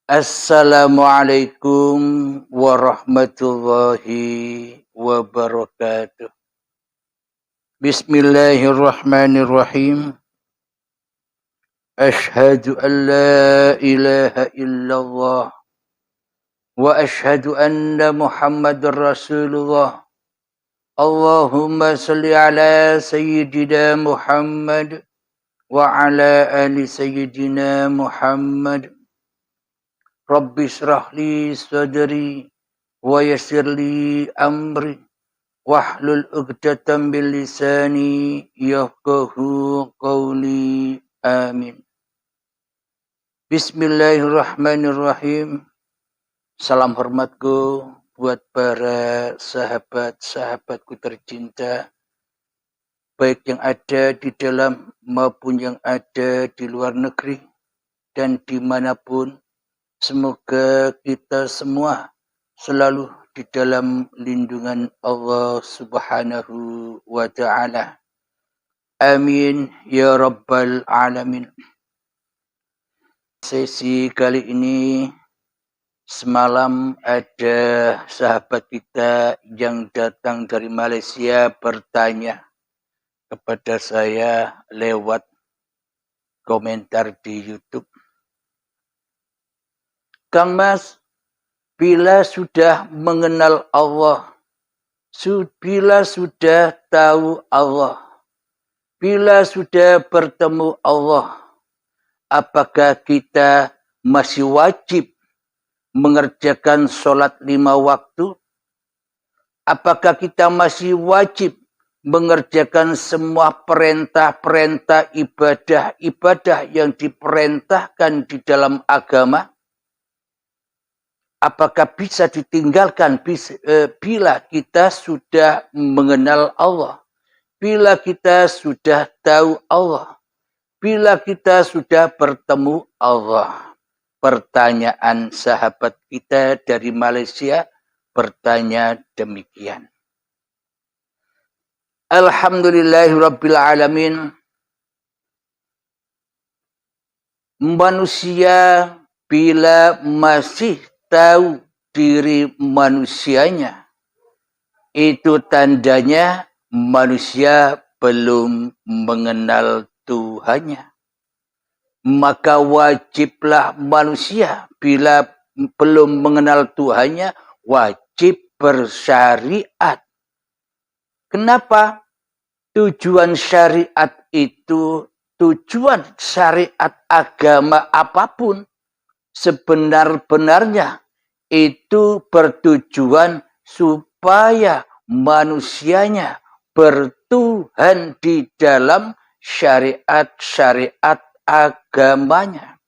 Assalamualaikum warahmatullahi wabarakatuh. Bismillahirrahmanirrahim. Ashhadu an la ilaha illallah wa ashhadu anna Muhammadar Rasulullah. Allahumma salli ala sayyidina Muhammad wa ala ali sayyidina Muhammad. Rabbi shrah li sadri wa yassir li amri wahlul 'uqdatam min lisani yafqahu qawli. Amin. Bismillahirrahmanirrahim. Salam hormatku buat para sahabat-sahabatku tercinta, baik yang ada di dalam maupun yang ada di luar negeri dan dimanapun. Semoga kita semua selalu di dalam lindungan Allah Subhanahu wa Ta'ala. Amin ya Rabbal Alamin. Sesi kali ini, semalam ada sahabat kita yang datang dari Malaysia bertanya kepada saya lewat komentar di YouTube. Kang Mas, bila sudah mengenal Allah, bila sudah tahu Allah, bila sudah bertemu Allah, apakah kita masih wajib mengerjakan sholat 5 waktu? Apakah kita masih wajib mengerjakan semua perintah-perintah ibadah-ibadah yang diperintahkan di dalam agama? Apakah bisa ditinggalkan bila kita sudah mengenal Allah, bila kita sudah tahu Allah, bila kita sudah bertemu Allah? Pertanyaan sahabat kita dari Malaysia bertanya demikian. Alhamdulillahirrabbilalamin. Manusia bila masih tahu diri manusianya, itu tandanya manusia belum mengenal Tuhannya. Maka wajiblah manusia bila belum mengenal Tuhannya, wajib bersyariat. Kenapa? Tujuan syariat itu, tujuan syariat agama apapun, sebenar-benarnya itu bertujuan supaya manusianya bertuhan di dalam syariat-syariat agamanya.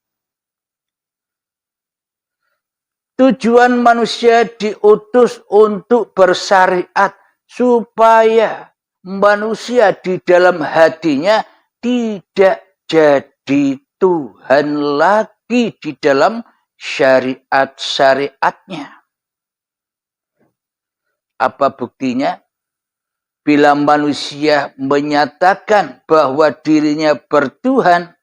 Tujuan manusia diutus untuk bersyariat supaya manusia di dalam hatinya tidak jadi Tuhan lagi di dalam syariat-syariatnya. Apa buktinya? Bila manusia menyatakan bahwa dirinya bertuhan,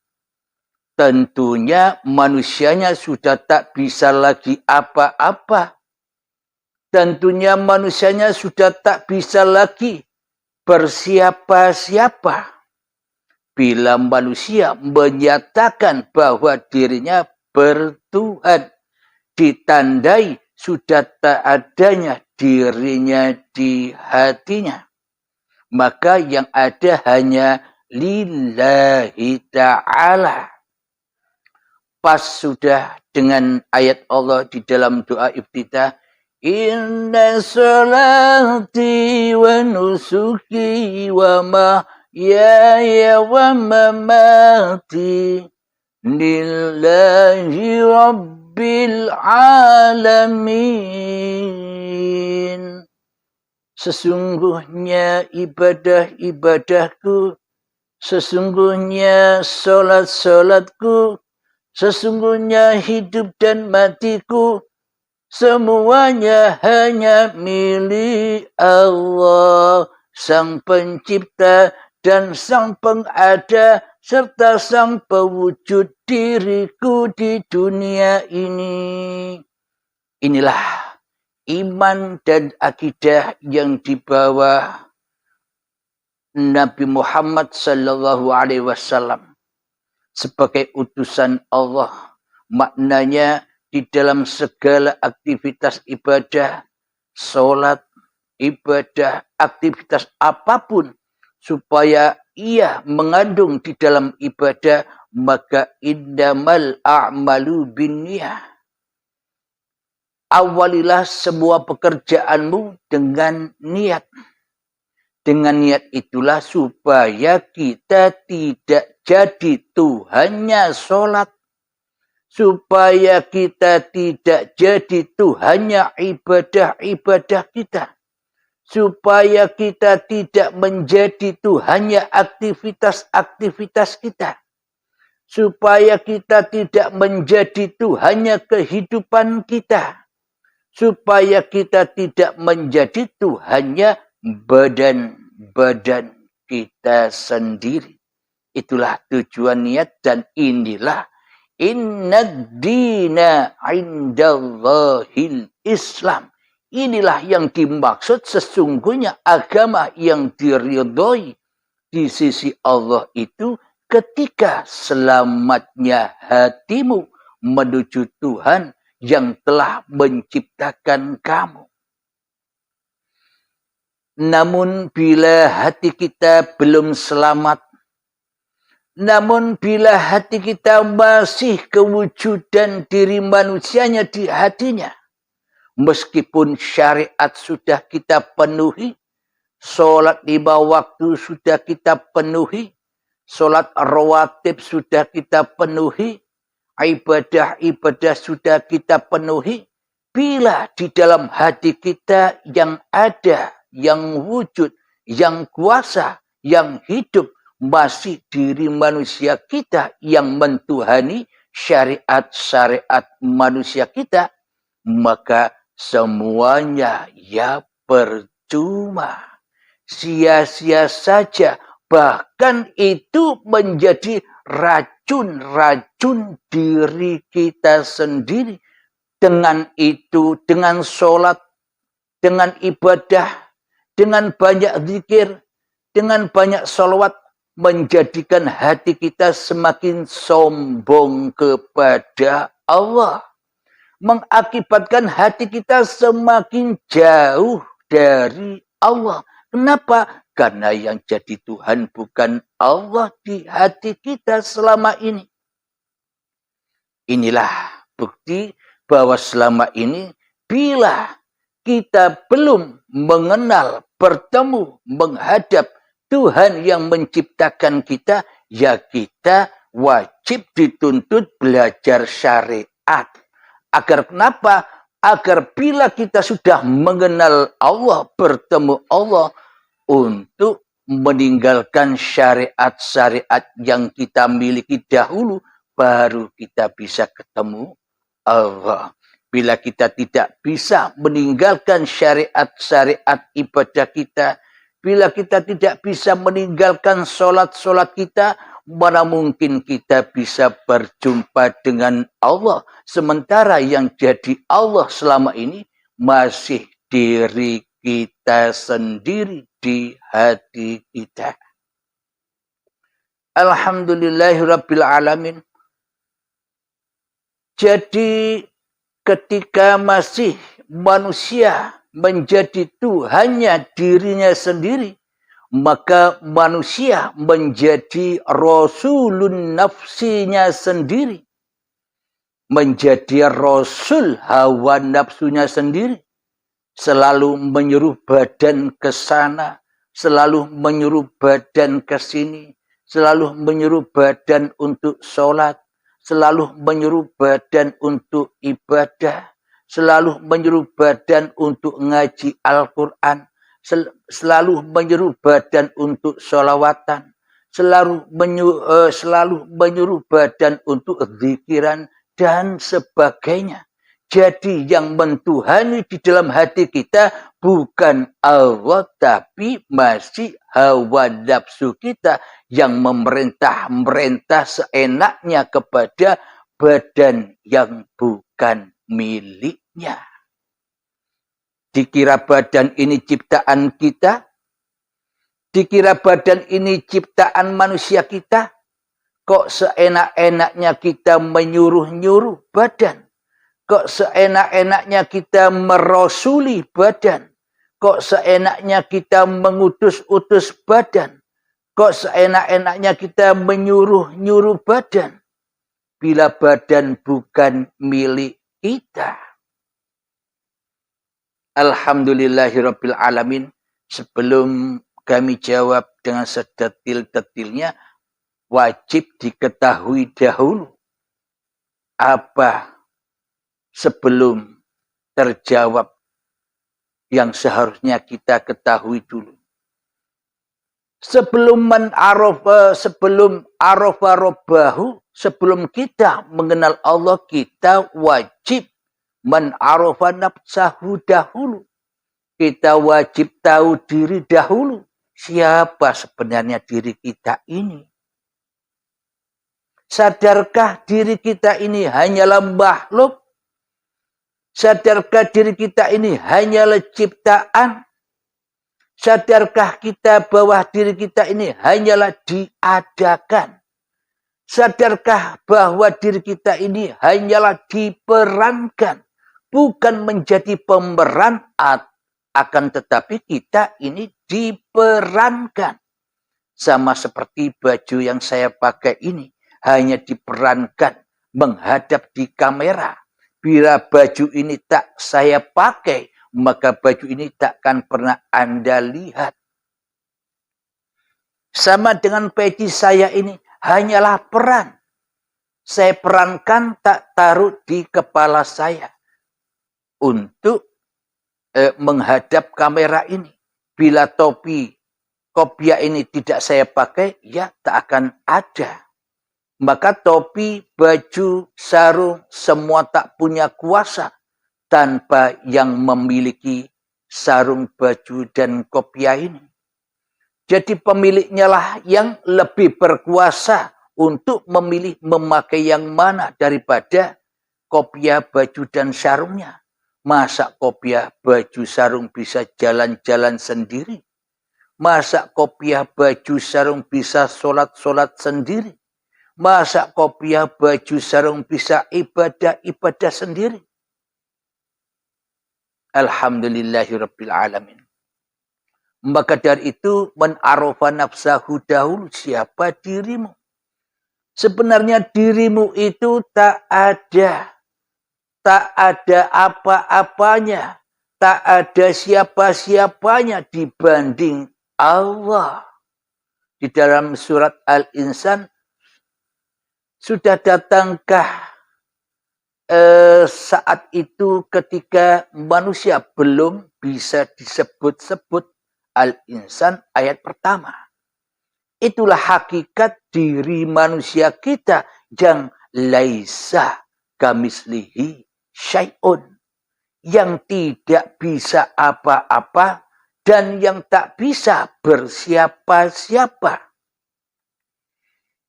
tentunya manusianya sudah tak bisa lagi apa-apa. Tentunya manusianya sudah tak bisa lagi bersiapa-siapa. Bila manusia menyatakan bahwa dirinya bertuhan, ditandai sudah tak adanya dirinya di hatinya. Maka yang ada hanya lillahi ta'ala. Pas sudah dengan ayat Allah di dalam doa iftitah, inna salati wa nusuki wa mahyaya wa mamati lillahi rabbil alamin. Sesungguhnya ibadah-ibadahku, sesungguhnya solat-solatku, sesungguhnya hidup dan matiku, semuanya hanya milik Allah, Sang Pencipta dan Sang Pengada serta sang pewujud diriku di dunia ini. Inilah iman dan akidah yang dibawa Nabi Muhammad sallallahu alaihi wasallam sebagai utusan Allah. Maknanya di dalam segala aktivitas ibadah, sholat, ibadah, aktivitas apapun, supaya ia mengandung di dalam ibadah, maka innamal a'malu binniyah. Awalilah semua pekerjaanmu dengan niat. Dengan niat itulah supaya kita tidak jadi Tuhannya sholat. Supaya kita tidak jadi Tuhannya ibadah-ibadah kita. Supaya kita tidak menjadi Tuhannya aktivitas-aktivitas kita. Supaya kita tidak menjadi Tuhannya kehidupan kita. Supaya kita tidak menjadi Tuhannya badan-badan kita sendiri. Itulah tujuan niat, dan inilah innad dina indallahil Islam. Inilah yang dimaksud sesungguhnya agama yang diridhoi di sisi Allah itu ketika selamatnya hatimu menuju Tuhan yang telah menciptakan kamu. Namun bila hati kita belum selamat, namun bila hati kita masih kewujudan diri manusianya di hatinya, meskipun syariat sudah kita penuhi, sholat 5 waktu sudah kita penuhi, sholat rawatib sudah kita penuhi, ibadah-ibadah sudah kita penuhi, bila di dalam hati kita yang ada, yang wujud, yang kuasa, yang hidup, masih diri manusia kita yang mentuhani syariat-syariat manusia kita, maka semuanya ya percuma. Sia-sia saja. Bahkan itu menjadi racun-racun diri kita sendiri. Dengan itu, dengan sholat, dengan ibadah, dengan banyak zikir, dengan banyak sholawat, menjadikan hati kita semakin sombong kepada Allah. Mengakibatkan hati kita semakin jauh dari Allah. Kenapa? Karena yang jadi Tuhan bukan Allah di hati kita selama ini. Inilah bukti bahwa selama ini bila kita belum mengenal, bertemu, menghadap Tuhan yang menciptakan kita, ya kita wajib dituntut belajar syariat. Agar kenapa? Agar bila kita sudah mengenal Allah, bertemu Allah, untuk meninggalkan syariat-syariat yang kita miliki dahulu, baru kita bisa ketemu Allah. Bila kita tidak bisa meninggalkan syariat-syariat ibadah kita, bila kita tidak bisa meninggalkan sholat-sholat kita, mana mungkin kita bisa berjumpa dengan Allah. Sementara yang jadi Allah selama ini masih diri kita sendiri di hati kita. Alhamdulillahirrabbilalamin. Jadi ketika masih manusia menjadi Tuhannya dirinya sendiri, maka manusia menjadi rasulun nafsinya sendiri. Menjadi rasul hawa nafsunya sendiri. Selalu menyuruh badan ke sana, selalu menyuruh badan ke sini, selalu menyuruh badan untuk sholat, selalu menyuruh badan untuk ibadah, selalu menyuruh badan untuk ngaji Al-Quran, selalu menyuruh badan untuk sholawatan, selalu menyuruh badan untuk zikiran dan sebagainya. Jadi yang mentuhani di dalam hati kita bukan Allah, tapi masih hawa nafsu kita yang memerintah seenaknya kepada badan yang bukan miliknya. Dikira badan ini ciptaan kita, dikira badan ini ciptaan manusia kita, kok seenak-enaknya kita menyuruh-nyuruh badan. Kok seenak-enaknya kita merosuli badan. Kok seenaknya kita mengutus-utus badan. Kok seenak-enaknya kita menyuruh-nyuruh badan. Bila badan bukan milik kita. Alhamdulillahirabbil alamin. Sebelum kami jawab dengan sedetil-detilnya, wajib diketahui dahulu apa sebelum terjawab yang seharusnya kita ketahui dulu. Sebelum arafa rabbahu, sebelum kita mengenal Allah, kita wajib arafa nafsahu dahulu. Kita wajib tahu diri dahulu. Siapa sebenarnya diri kita ini? Sadarkah diri kita ini hanyalah makhluk? Sadarkah diri kita ini hanyalah ciptaan? Sadarkah kita bahwa diri kita ini hanyalah diadakan? Sadarkah bahwa diri kita ini hanyalah diperankan? Bukan menjadi pemeran, akan tetapi kita ini diperankan. Sama seperti baju yang saya pakai ini, hanya diperankan menghadap di kamera. Bila baju ini tak saya pakai, maka baju ini takkan pernah Anda lihat. Sama dengan peci saya ini, hanyalah peran. Saya perankan, tak taruh di kepala saya untuk menghadap kamera ini. Bila topi kopiah ini tidak saya pakai, ya tak akan ada. Maka topi, baju, sarung, semua tak punya kuasa tanpa yang memiliki sarung, baju, dan kopiah ini. Jadi pemiliknya lah yang lebih berkuasa untuk memilih memakai yang mana daripada kopiah, baju, dan sarungnya. Masa kopiah, baju, sarung bisa jalan-jalan sendiri? Masa kopiah, baju, sarung bisa sholat-sholat sendiri? Masa kopiah, baju, sarung bisa ibadah-ibadah sendiri? Alhamdulillahirabbil alamin. Maka dari itu, man arafa nafsahu dahulu, siapa dirimu? Sebenarnya dirimu itu tak ada apa-apanya, tak ada siapa-siapanya dibanding Allah. Di dalam surat Al-Insan, sudah datangkah saat itu ketika manusia belum bisa disebut-sebut? Al-Insan ayat pertama. Itulah hakikat diri manusia kita yang laisa kamislihi syai'un. Yang tidak bisa apa-apa dan yang tak bisa bersiapa-siapa.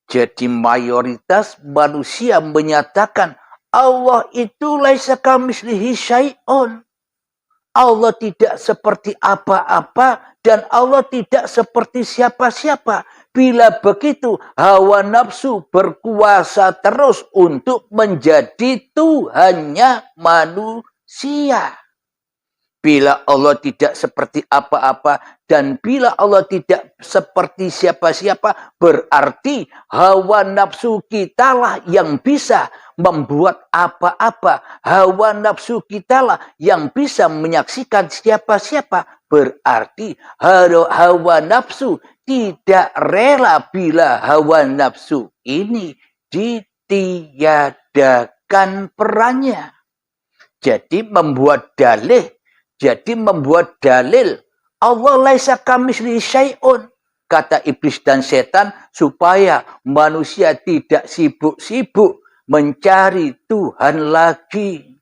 Jadi mayoritas manusia menyatakan Allah itu laisa kamislihi syai'un. Allah tidak seperti apa-apa dan Allah tidak seperti siapa-siapa. Bila begitu, hawa nafsu berkuasa terus untuk menjadi Tuhannya manusia. Bila Allah tidak seperti apa-apa dan bila Allah tidak seperti siapa-siapa, berarti hawa nafsu kitalah yang bisa membuat apa-apa. Hawa nafsu kitalah yang bisa menyaksikan siapa-siapa. Berarti hawa nafsu tidak rela bila hawa nafsu ini ditiadakan perannya. Jadi membuat dalil Allah laisa kamislihi syai'un, kata iblis dan setan, supaya manusia tidak sibuk-sibuk mencari Tuhan lagi.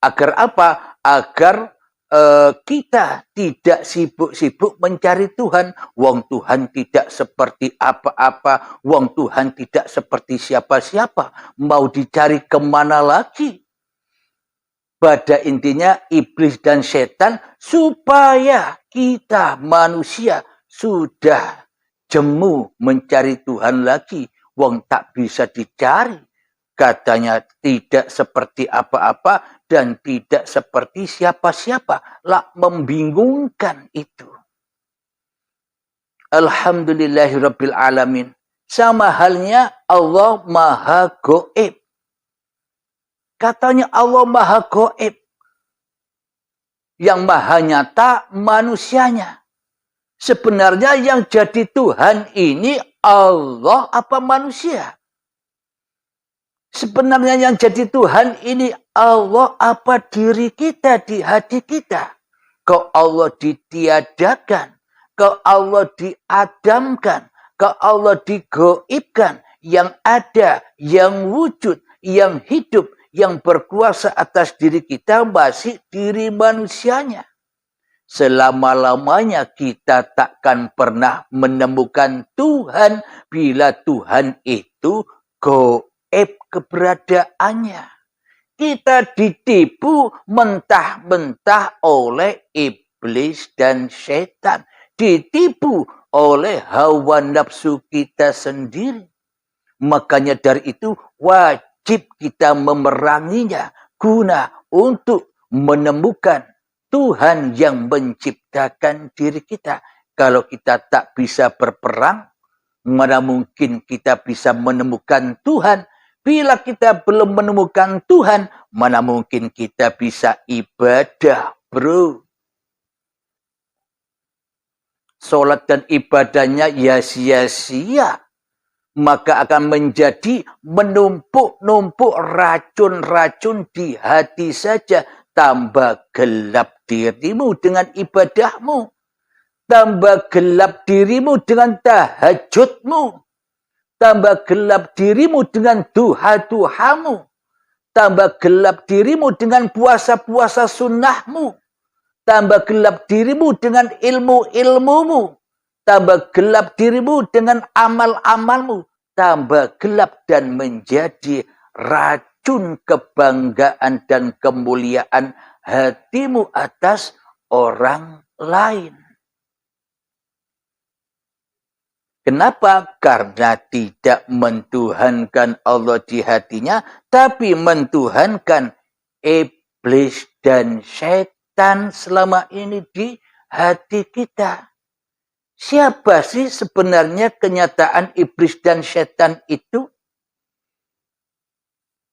Agar apa? Agar kita tidak sibuk-sibuk mencari Tuhan. Wong Tuhan tidak seperti apa-apa. Wong Tuhan tidak seperti siapa-siapa. Mau dicari kemana lagi? Pada intinya iblis dan setan supaya kita manusia sudah jemu mencari Tuhan lagi. Wong tak bisa dicari. Katanya tidak seperti apa-apa dan tidak seperti siapa-siapa. Lah membingungkan itu. Alhamdulillahirabbil alamin. Sama halnya Allah Maha Gaib. Katanya Allah Maha Gaib. Yang maha nyata manusianya. Sebenarnya yang jadi Tuhan ini Allah apa manusia? Sebenarnya yang jadi Tuhan ini Allah apa diri kita di hati kita? Kau Allah ditiadakan, kau Allah diadamkan, kau Allah digoibkan, yang ada, yang wujud, yang hidup, yang berkuasa atas diri kita masih diri manusianya. Selama-lamanya kita takkan pernah menemukan Tuhan bila Tuhan itu gaib keberadaannya. Kita ditipu mentah-mentah oleh iblis dan setan. Ditipu oleh hawa nafsu kita sendiri. Makanya dari itu wajib kita memeranginya guna untuk menemukan Tuhan yang menciptakan diri kita. Kalau kita tak bisa berperang, mana mungkin kita bisa menemukan Tuhan? Bila kita belum menemukan Tuhan, mana mungkin kita bisa ibadah, bro? Salat dan ibadahnya ya sia-sia. Maka akan menjadi menumpuk-numpuk racun-racun di hati saja. Tambah gelap dirimu dengan ibadahmu. Tambah gelap dirimu dengan tahajudmu. Tambah gelap dirimu dengan duha-duhamu. Tambah gelap dirimu dengan puasa-puasa sunnahmu. Tambah gelap dirimu dengan ilmu-ilmumu. Tambah gelap dirimu dengan amal-amalmu. Tambah gelap dan menjadi racun kebanggaan dan kemuliaan hatimu atas orang lain. Kenapa? Karena tidak mentuhankan Allah di hatinya, tapi mentuhankan iblis dan setan selama ini di hati kita. Siapa sih sebenarnya kenyataan iblis dan setan itu?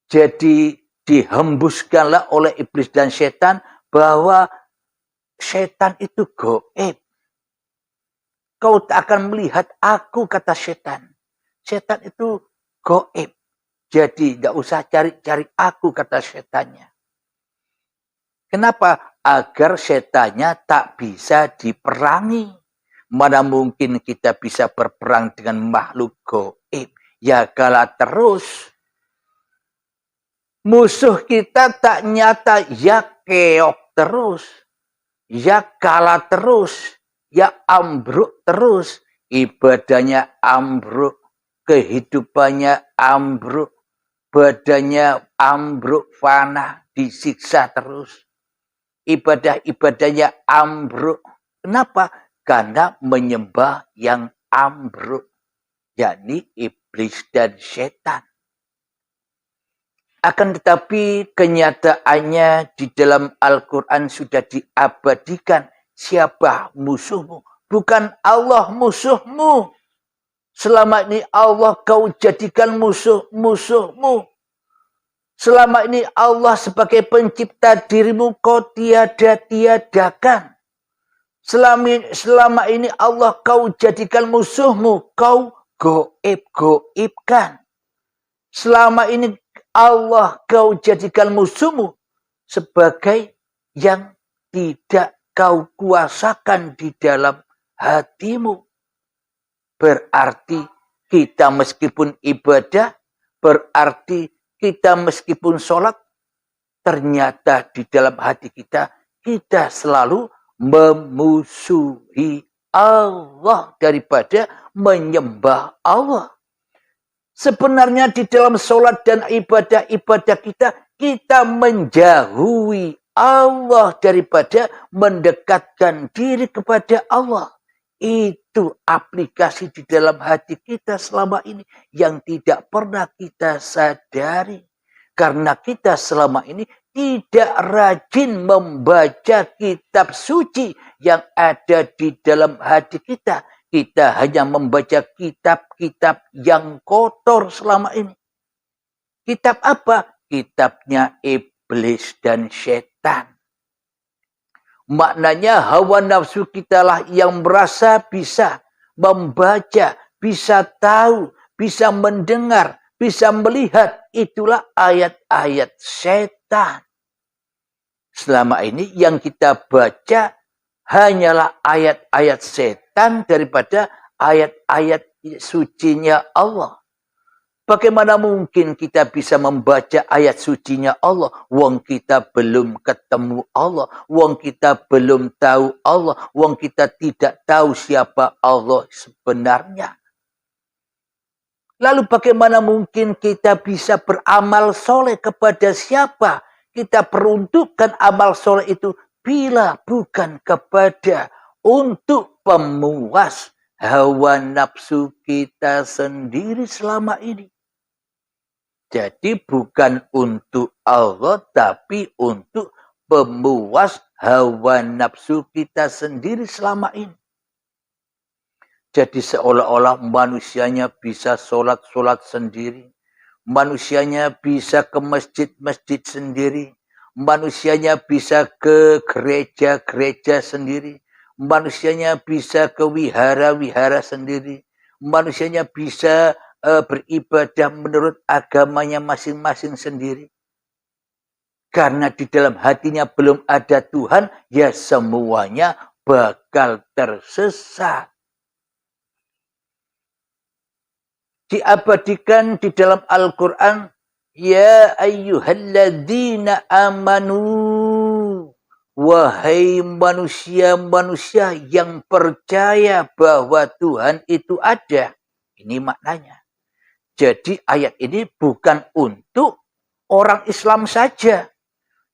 Jadi dihembuskanlah oleh iblis dan setan bahwa setan itu gaib. Kau tak akan melihat aku, kata setan. Setan itu gaib. Jadi tidak usah cari-cari aku, kata setannya. Kenapa? Agar setannya tak bisa diperangi. Mana mungkin kita bisa berperang dengan makhluk gaib? Ya kalah terus. Musuh kita tak nyata, ya keok terus. Ya kalah terus. Ya ambruk terus. Ibadahnya ambruk. Kehidupannya ambruk. Badannya ambruk, fana, disiksa terus. Ibadah-ibadahnya ambruk. Kenapa? Karena menyembah yang ambruk, yakni iblis dan setan. Akan tetapi kenyataannya di dalam Al-Quran sudah diabadikan. Siapa musuhmu? Bukan Allah musuhmu. Selama ini Allah kau jadikan musuh-musuhmu. Selama ini Allah sebagai pencipta dirimu kau tiada-tiadakan. Selama ini Allah kau jadikan musuhmu, kau goib-goibkan. Selama ini Allah kau jadikan musuhmu sebagai yang tidak kau kuasakan di dalam hatimu. Berarti kita meskipun ibadah, berarti kita meskipun sholat, ternyata di dalam hati kita, kita selalu memusuhi Allah daripada menyembah Allah. Sebenarnya di dalam sholat dan ibadah-ibadah kita, kita menjauhi Allah daripada mendekatkan diri kepada Allah. Itu aplikasi di dalam hati kita selama ini yang tidak pernah kita sadari. Karena kita selama ini tidak rajin membaca kitab suci yang ada di dalam hati kita. Kita hanya membaca kitab-kitab yang kotor selama ini. Kitab apa? Kitabnya iblis dan setan. Maknanya hawa nafsu kita lah yang merasa bisa membaca, bisa tahu, bisa mendengar, bisa melihat. Itulah ayat-ayat setan. Selama ini yang kita baca hanyalah ayat-ayat setan daripada ayat-ayat sucinya Allah. Bagaimana mungkin kita bisa membaca ayat sucinya Allah? Wong kita belum ketemu Allah. Wong kita belum tahu Allah. Wong kita tidak tahu siapa Allah sebenarnya. Lalu bagaimana mungkin kita bisa beramal soleh kepada siapa? Kita peruntukkan amal soleh itu bila bukan kepada untuk pemuas hawa nafsu kita sendiri selama ini. Jadi bukan untuk Allah, tapi untuk pemuas hawa nafsu kita sendiri selama ini. Jadi seolah-olah manusianya bisa sholat-sholat sendiri. Manusianya bisa ke masjid-masjid sendiri. Manusianya bisa ke gereja-gereja sendiri. Manusianya bisa ke wihara-wihara sendiri. Manusianya bisa beribadah menurut agamanya masing-masing sendiri. Karena di dalam hatinya belum ada Tuhan, ya semuanya bakal tersesat. Diabadikan di dalam Al-Quran, ya ayyuhalladzina amanu, wahai manusia-manusia yang percaya bahwa Tuhan itu ada. Ini maknanya. Jadi ayat ini bukan untuk orang Islam saja.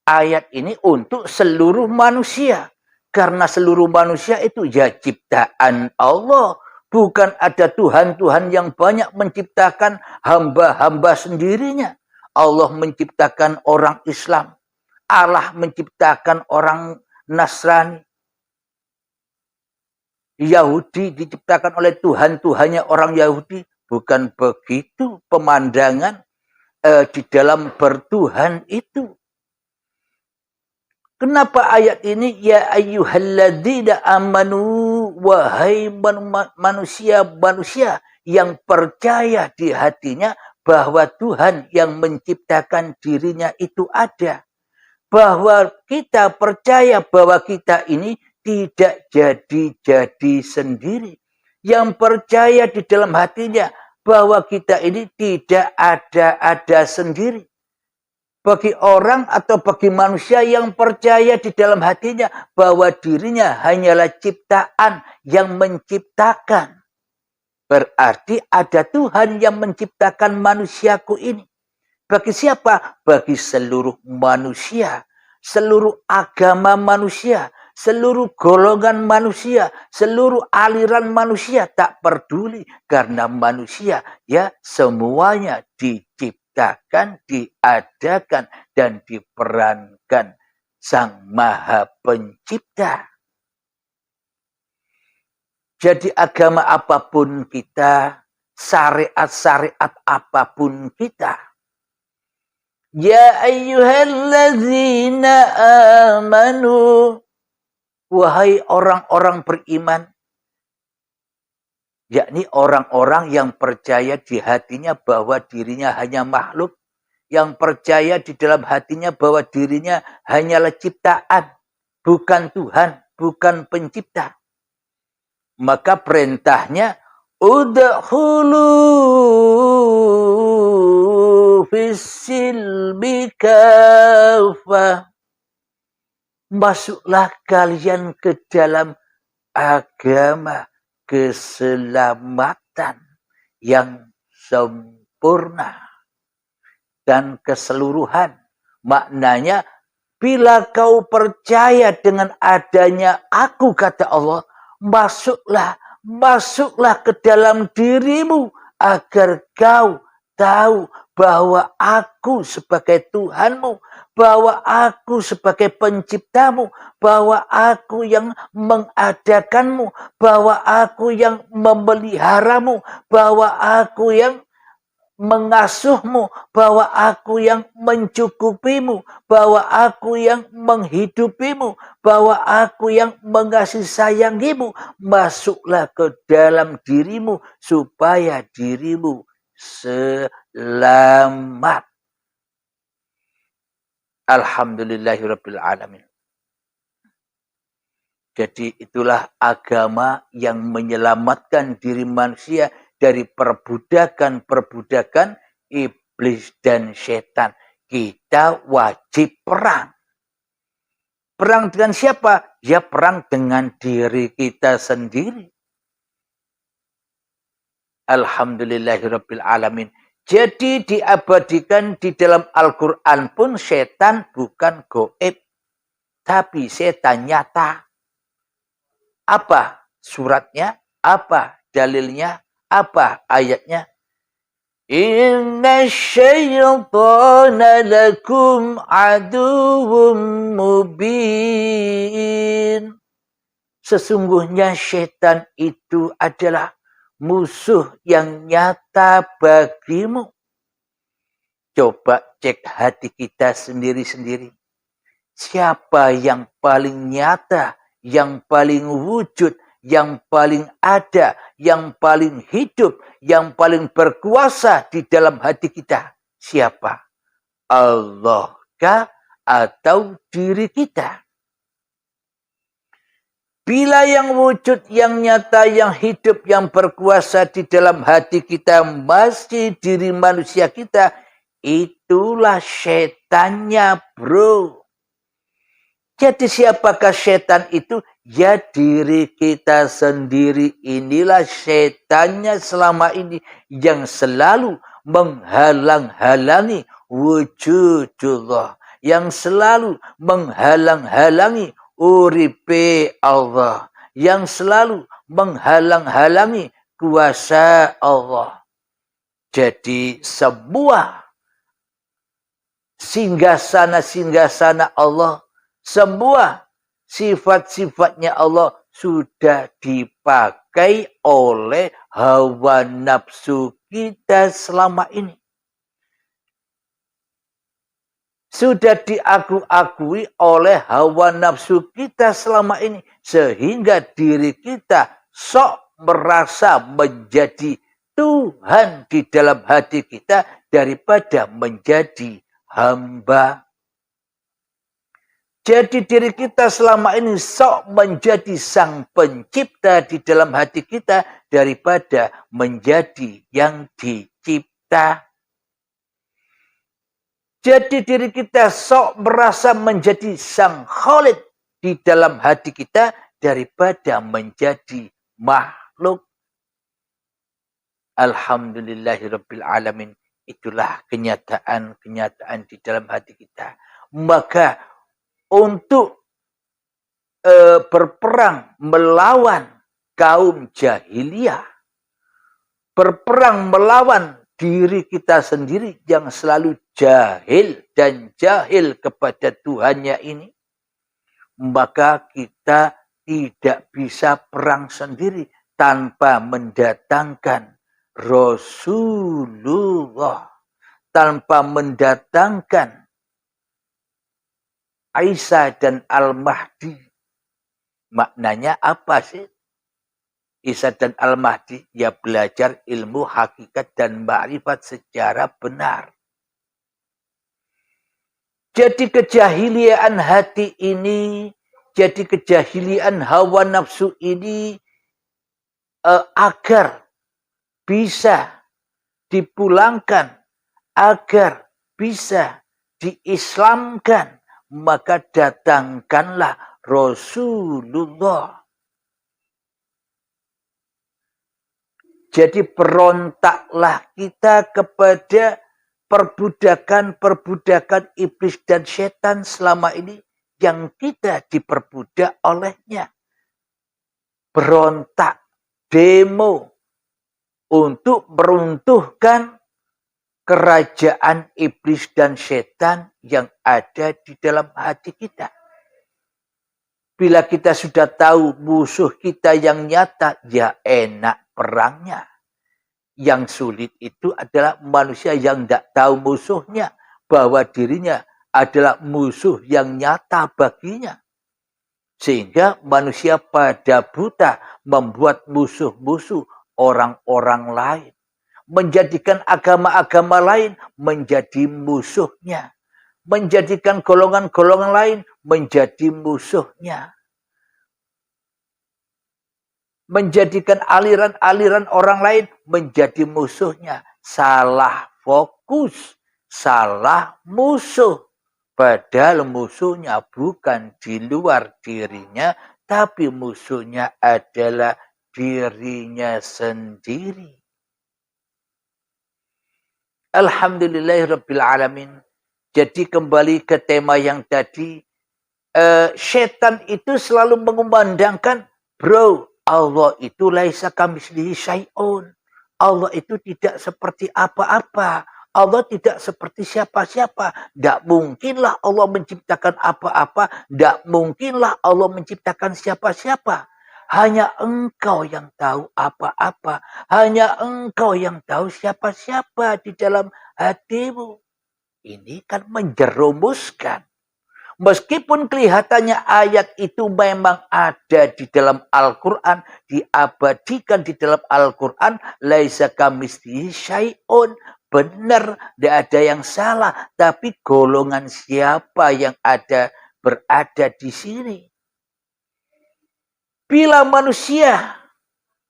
Ayat ini untuk seluruh manusia. Karena seluruh manusia itu ya ciptaan Allah. Bukan ada Tuhan-Tuhan yang banyak menciptakan hamba-hamba sendirinya. Allah menciptakan orang Islam. Allah menciptakan orang Nasrani. Yahudi diciptakan oleh Tuhan-Tuhannya orang Yahudi. Bukan begitu pemandangan di dalam bertuhan itu. Kenapa ayat ini ya ayyuhalladzina amanu, wahai manusia-manusia yang percaya di hatinya bahwa Tuhan yang menciptakan dirinya itu ada. Bahwa kita percaya bahwa kita ini tidak jadi-jadi sendiri. Yang percaya di dalam hatinya bahwa kita ini tidak ada sendiri. Bagi orang atau bagi manusia yang percaya di dalam hatinya bahwa dirinya hanyalah ciptaan yang menciptakan. Berarti ada Tuhan yang menciptakan manusiaku ini. Bagi siapa? Bagi seluruh manusia, seluruh agama manusia, seluruh golongan manusia, seluruh aliran manusia, tak peduli karena manusia ya semuanya diciptakan, diadakan dan diperankan Sang Maha Pencipta. Jadi agama apapun kita, syariat-syariat apapun kita, ya ayyuhalladzina amanu, wahai orang-orang beriman, yakni orang-orang yang percaya di hatinya bahwa dirinya hanya makhluk, yang percaya di dalam hatinya bahwa dirinya hanyalah ciptaan, bukan Tuhan, bukan pencipta. Maka perintahnya udkhulu fissilmi kafah. Masuklah kalian ke dalam agama keselamatan yang sempurna dan keseluruhan. Maknanya, bila kau percaya dengan adanya aku, kata Allah, masuklah ke dalam dirimu agar kau tahu bahwa aku sebagai Tuhanmu, bahwa aku sebagai penciptamu, bahwa aku yang mengadakanmu, bahwa aku yang memeliharamu, bahwa aku yang mengasuhmu, bahwa aku yang mencukupimu, bahwa aku yang menghidupimu, bahwa aku yang mengasihi sayangimu. Masuklah ke dalam dirimu supaya dirimu selamat. Alhamdulillahirabbil alamin. Jadi itulah agama yang menyelamatkan diri manusia dari perbudakan iblis dan setan. Kita wajib perang. Perang dengan siapa? Ya perang dengan diri kita sendiri. Alhamdulillahirabbil alamin. Jadi diabadikan di dalam Al-Quran pun setan bukan goib, tapi setan nyata. Apa suratnya? Apa dalilnya? Apa ayatnya? Inna syaitana lakum aduwwum mubin. Sesungguhnya syaitan itu adalah musuh yang nyata bagimu. Coba cek hati kita sendiri-sendiri. Siapa yang paling nyata, yang paling wujud, yang paling ada, yang paling hidup, yang paling berkuasa di dalam hati kita? Siapa? Allah kah atau diri kita? Bila yang wujud, yang nyata, yang hidup, yang berkuasa di dalam hati kita masih diri manusia kita, itulah setannya, bro. Jadi siapakah setan itu? Ya diri kita sendiri. Inilah setannya selama ini yang selalu menghalang-halangi wujudullah. Yang selalu menghalang-halangi uripe Allah. Yang selalu menghalang-halangi kuasa Allah. Jadi sebuah singgahsana Allah, semua sifat-sifatnya Allah sudah dipakai oleh hawa nafsu kita selama ini. Sudah diakui oleh hawa nafsu kita selama ini. Sehingga diri kita sok merasa menjadi Tuhan di dalam hati kita daripada menjadi hamba. Jadi diri kita selama ini sok menjadi sang pencipta di dalam hati kita daripada menjadi yang dicipta. Jadi diri kita sok merasa menjadi sang khalid di dalam hati kita daripada menjadi makhluk. Alhamdulillahirabbil alamin. Itulah kenyataan-kenyataan di dalam hati kita. Maka untuk berperang melawan kaum jahiliyah, berperang melawan diri kita sendiri yang selalu jahil dan jahil kepada Tuhannya ini, maka kita tidak bisa perang sendiri tanpa mendatangkan Rasulullah, tanpa mendatangkan Isa dan Al-Mahdi. Maknanya apa sih? Isa dan Al-Mahdi, ya belajar ilmu hakikat dan ma'rifat secara benar. Jadi kejahiliaan hati ini, jadi kejahiliaan hawa nafsu ini agar bisa dipulangkan, agar bisa diislamkan, maka datangkanlah Rasulullah. Jadi berontaklah kita kepada perbudakan-perbudakan iblis dan setan selama ini yang kita diperbudak olehnya. Berontak, demo untuk meruntuhkan kerajaan iblis dan setan yang ada di dalam hati kita. Bila kita sudah tahu musuh kita yang nyata, ya enak perangnya. Yang sulit itu adalah manusia yang tidak tahu musuhnya, bahwa dirinya adalah musuh yang nyata baginya. Sehingga manusia pada buta membuat musuh-musuh orang-orang lain. Menjadikan agama-agama lain menjadi musuhnya. Menjadikan golongan-golongan lain menjadi musuhnya. Menjadikan aliran-aliran orang lain menjadi musuhnya. Salah fokus, salah musuh. Padahal musuhnya bukan di luar dirinya, tapi musuhnya adalah dirinya sendiri. Alhamdulillahirrabbilalamin. Jadi kembali ke tema yang tadi, setan itu selalu mengumandangkan, bro, Allah itu laisa kamitslihi syai'un. Allah itu tidak seperti apa-apa. Allah tidak seperti siapa-siapa. Tidak mungkinlah Allah menciptakan apa-apa. Tidak mungkinlah Allah menciptakan siapa-siapa. Hanya Engkau yang tahu apa-apa. Hanya Engkau yang tahu siapa-siapa di dalam hatimu. Ini kan menjerumuskan. Meskipun kelihatannya ayat itu memang ada di dalam Al-Quran, diabadikan di dalam Al-Quran, laisa kamitslihi syai'un. Benar, tidak ada yang salah. Tapi golongan siapa yang berada di sini? Bila manusia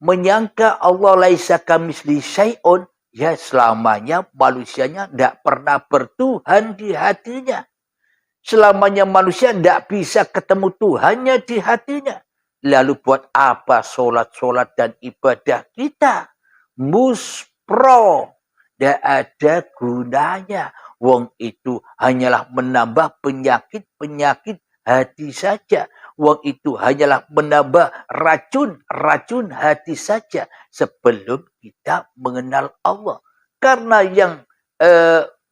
menyangka Allah laisa kamitslihi syai'un, ya selamanya manusianya tidak pernah bertuhan di hatinya. Selamanya manusia tidak bisa ketemu Tuhannya di hatinya. Lalu buat apa sholat-sholat dan ibadah kita? Muspro. Tidak ada gunanya. Wong itu hanyalah menambah penyakit-penyakit hati saja. Wong itu hanyalah menambah racun hati saja. Sebelum kita mengenal Allah. Karena yang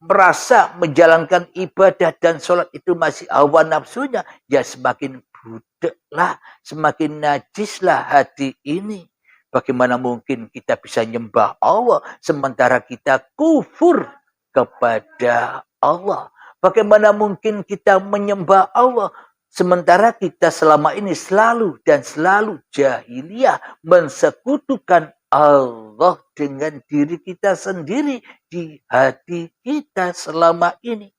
merasa menjalankan ibadah dan sholat itu masih hawa nafsunya, ya semakin budeklah, semakin najislah hati ini. Bagaimana mungkin kita bisa nyembah Allah sementara kita kufur kepada Allah? Bagaimana mungkin kita menyembah Allah sementara kita selama ini selalu jahiliyah mensekutukan Allah dengan diri kita sendiri di hati kita selama ini.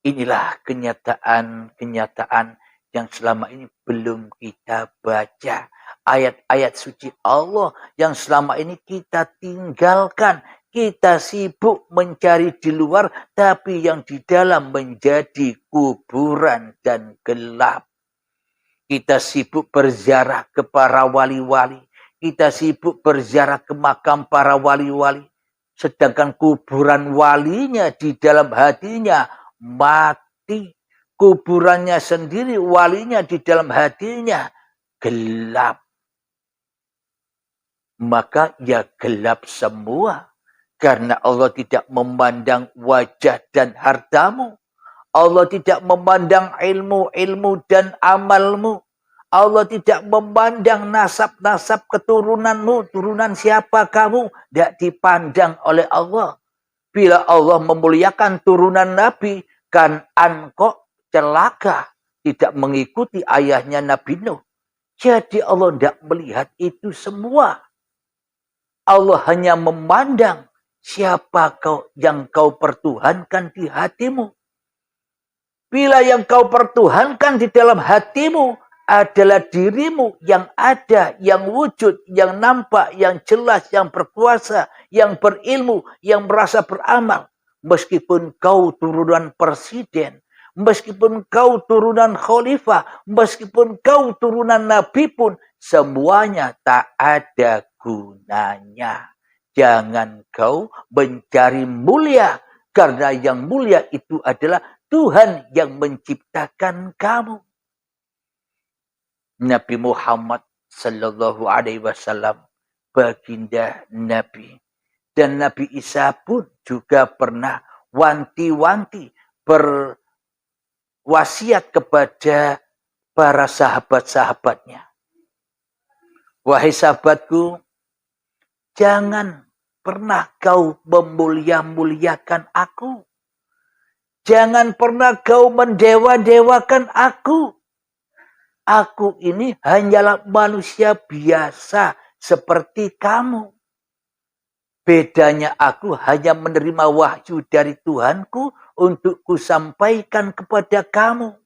Inilah kenyataan yang selama ini belum kita baca. Ayat-ayat suci Allah yang selama ini kita tinggalkan. Kita sibuk mencari di luar, tapi yang di dalam menjadi kuburan dan gelap. Kita sibuk berziarah ke para wali-wali. Kita sibuk berziarah ke makam para wali-wali. Sedangkan kuburan walinya di dalam hatinya mati. Kuburannya sendiri, walinya di dalam hatinya gelap. Maka ya gelap semua. Karena Allah tidak memandang wajah dan hartamu. Allah tidak memandang ilmu dan amalmu. Allah tidak memandang nasab-nasab keturunanmu. Turunan siapa kamu. Tidak dipandang oleh Allah. Bila Allah memuliakan turunan Nabi, Kan'an kok celaka. Tidak mengikuti ayahnya Nabi Nuh. Jadi Allah tidak melihat itu semua. Allah hanya memandang siapa yang kau pertuhankan di hatimu. Bila yang kau pertuhankan di dalam hatimu adalah dirimu yang ada, yang wujud, yang nampak, yang jelas, yang berkuasa, yang berilmu, yang merasa beramal. Meskipun kau turunan presiden, meskipun kau turunan khalifah, meskipun kau turunan nabi pun, semuanya tak ada gunanya. Jangan kau mencari mulia, karena yang mulia itu adalah Tuhan yang menciptakan kamu. Nabi Muhammad sallallahu alaihi wasallam baginda Nabi, dan Nabi Isa pun juga pernah wanti-wanti berwasiat kepada para sahabat-sahabatnya. Wahai sahabatku, jangan pernah kau memulia-muliakan aku. Jangan pernah kau mendewa-dewakan aku. Aku ini hanyalah manusia biasa seperti kamu. Bedanya aku hanya menerima wahyu dari Tuhanku untuk kusampaikan kepada kamu.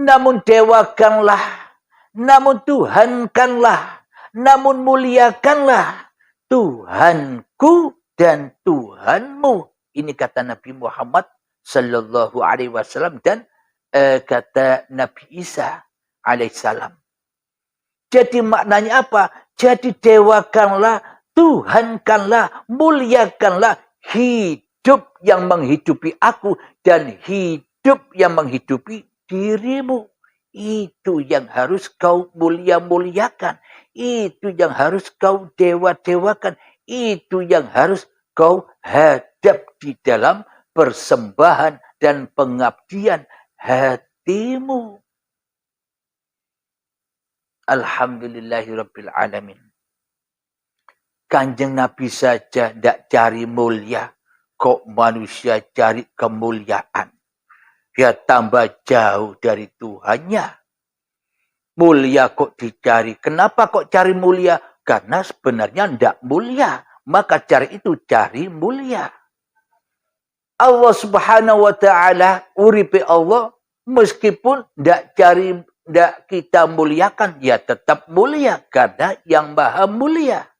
Namun dewakanlah, namun Tuhankanlah, namun muliakanlah Tuhanku dan Tuhanmu. Ini kata Nabi Muhammad sallallahu alaihi wasallam dan kata Nabi Isa alaihissalam. Jadi maknanya apa? Jadi dewakanlah, Tuhankanlah, muliakanlah hidup yang menghidupi aku dan hidup yang menghidupi dirimu. Itu yang harus kau mulia-muliakan. Itu yang harus kau dewa-dewakan. Itu yang harus kau hadap di dalam persembahan dan pengabdian hatimu. Alhamdulillahirabbil alamin. Kanjeng Nabi saja tidak cari mulia, kok manusia cari kemuliaan. Dia tambah jauh dari Tuhannya. Mulia kok dicari. Kenapa kok cari mulia? Karena sebenarnya tidak mulia. Maka cari itu cari mulia. Allah subhanahu wa ta'ala, uripe Allah, meskipun tidak kita muliakan, ya tetap mulia. Karena yang maha mulia.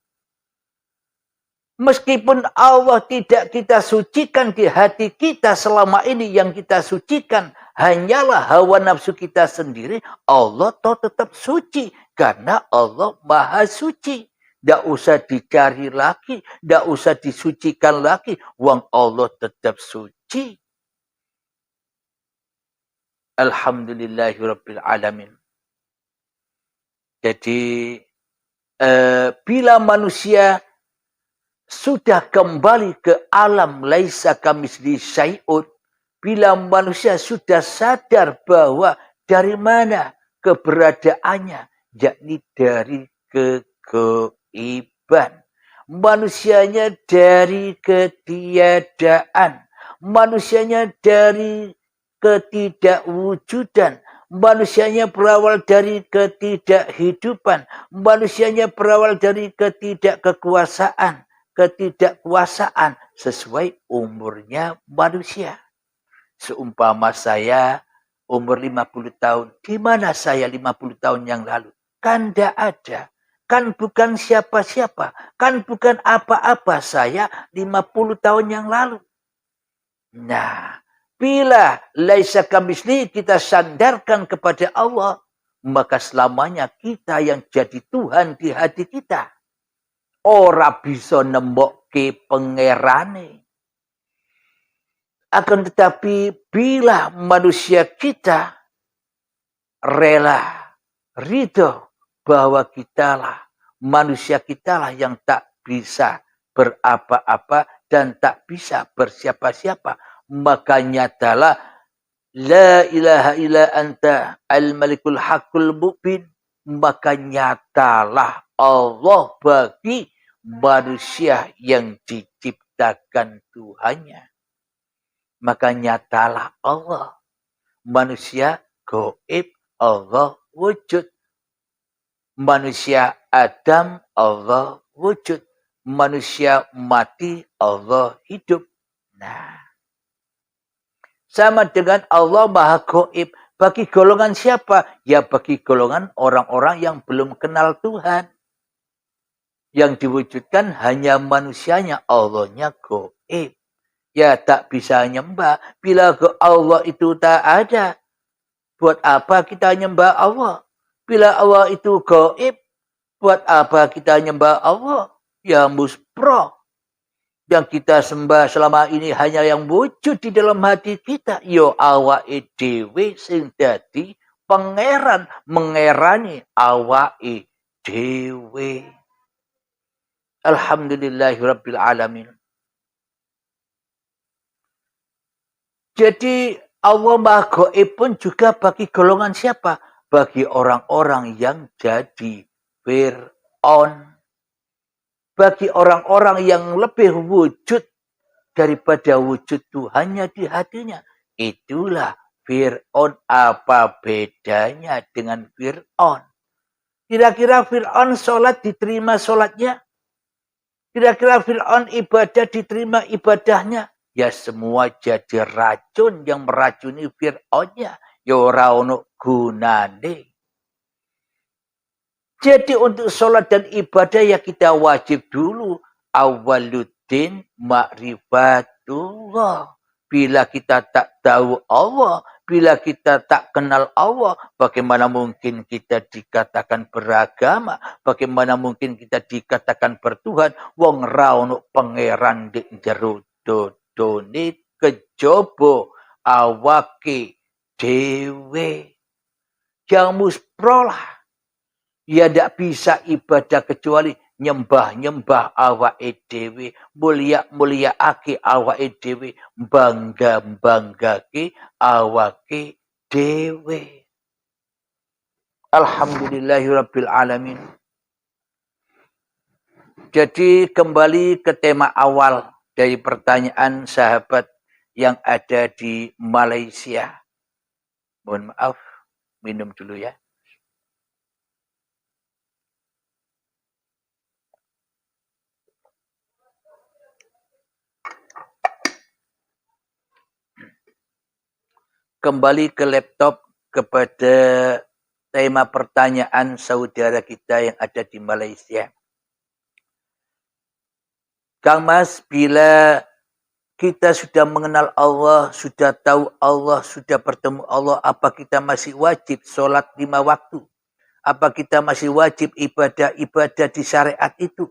Meskipun Allah tidak kita sucikan di hati kita selama ini, yang kita sucikan hanyalah hawa nafsu kita sendiri, Allah tetap suci. Karena Allah maha suci. Tidak usah dicari lagi. Tidak usah disucikan lagi. Wong Allah tetap suci. Alhamdulillahirabbil alamin. Jadi bila manusia sudah kembali ke alam laisa kamitslihi syai'un, bila manusia sudah sadar bahwa dari mana keberadaannya, yakni dari kegaiban. Manusianya dari ketiadaan. Manusianya dari ketidakwujudan. Manusianya berawal dari ketidakhidupan. Manusianya berawal dari ketidakkekuasaan. Ketidakkuasaan sesuai umurnya manusia. Seumpama saya umur 50 tahun. Di mana saya 50 tahun yang lalu? Kan tidak ada. Kan bukan siapa-siapa. Kan bukan apa-apa saya 50 tahun yang lalu. Nah, bila laisa kamitslihi kita sandarkan kepada Allah, maka selamanya kita yang jadi Tuhan di hati kita. Ora bisa nembokke pangerane. Akan tetapi bila manusia kita rela, ridho bahwa kitalah, manusia kitalah yang tak bisa berapa-apa dan tak bisa bersiapa-siapa, maka nyatalah la ilaha illa anta al-malikul haqqul mubin, maka nyatalah Allah bagi manusia yang diciptakan Tuhannya. Maka nyatalah Allah. Manusia gaib, Allah wujud. Manusia Adam, Allah wujud. Manusia mati, Allah hidup. Nah, sama dengan Allah maha gaib. Bagi golongan siapa? Ya bagi golongan orang-orang yang belum kenal Tuhan. Yang diwujudkan hanya manusianya, Allahnya gaib. Ya tak bisa nyembah. Bila Allah itu tak ada, buat apa kita nyembah Allah? Bila Allah itu gaib, buat apa kita nyembah Allah? Ya muspro. Yang kita sembah selama ini hanya yang wujud di dalam hati kita. Yo awake dhewe sing dadi pangeran, mengerani awake dhewe. Alhamdulillahirabbil alamin. Jadi Allah Maha Gaib pun juga bagi golongan siapa? Bagi orang-orang yang jadi Fir'aun. Bagi orang-orang yang lebih wujud daripada wujud Tuhannya di hatinya. Itulah Fir'aun. Apa bedanya dengan Fir'aun? Kira-kira Fir'aun sholat diterima sholatnya? Kira-kira Fir'aun ibadah diterima ibadahnya? Ya semua jadi racun yang meracuni Fir'aunnya. Ya ora ono gunane. Jadi untuk sholat dan ibadah ya kita wajib dulu. Awaluddin ma'rifatullah. Bila kita tak tahu Allah, bila kita tak kenal Allah, bagaimana mungkin kita dikatakan beragama? Bagaimana mungkin kita dikatakan bertuhan? Wong ra ono pangeran di jero dodone kejaba awake dhewe. Yang musprolah. Ya tidak bisa ibadah kecuali nyembah-nyembah awake dhewe, mulia-muliaake awake dhewe, bangga-banggake awake dhewe. Alhamdulillahirabbil alamin. Jadi kembali ke tema awal dari pertanyaan sahabat yang ada di Malaysia. Mohon maaf, minum dulu ya. Kembali ke laptop kepada tema pertanyaan saudara kita yang ada di Malaysia. Kang Mas, bila kita sudah mengenal Allah, sudah tahu Allah, sudah bertemu Allah, apa kita masih wajib sholat 5 waktu? Apa kita masih wajib ibadah-ibadah di syariat itu?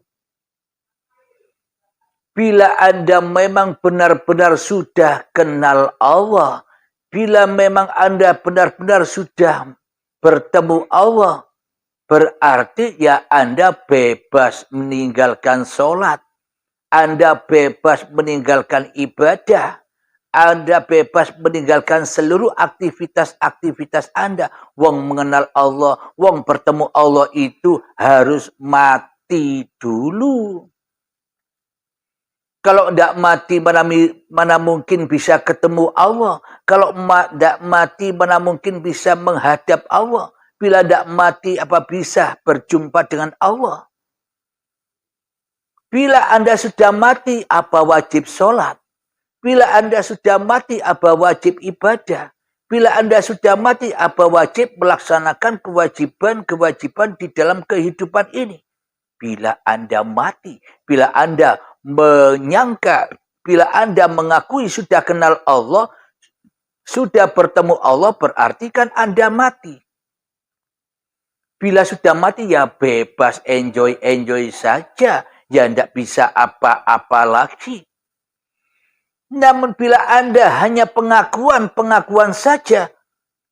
Bila Anda memang benar-benar sudah kenal Allah, bila memang Anda benar-benar sudah bertemu Allah, berarti ya Anda bebas meninggalkan sholat. Anda bebas meninggalkan ibadah. Anda bebas meninggalkan seluruh aktivitas-aktivitas Anda. Wong mengenal Allah, wong bertemu Allah itu harus mati dulu. Kalau tidak mati, mana mungkin bisa ketemu Allah. Kalau tidak mati, mana mungkin bisa menghadap Allah. Bila tidak mati, apa bisa berjumpa dengan Allah? Bila Anda sudah mati, apa wajib sholat? Bila Anda sudah mati, apa wajib ibadah? Bila Anda sudah mati, apa wajib melaksanakan kewajiban-kewajiban di dalam kehidupan ini? Bila Anda mati, bila Anda menyangka, bila Anda mengakui sudah kenal Allah, sudah bertemu Allah, berarti kan Anda mati. Bila sudah mati ya bebas, enjoy saja. Ya tidak bisa apa-apa lagi. Namun bila Anda hanya pengakuan saja,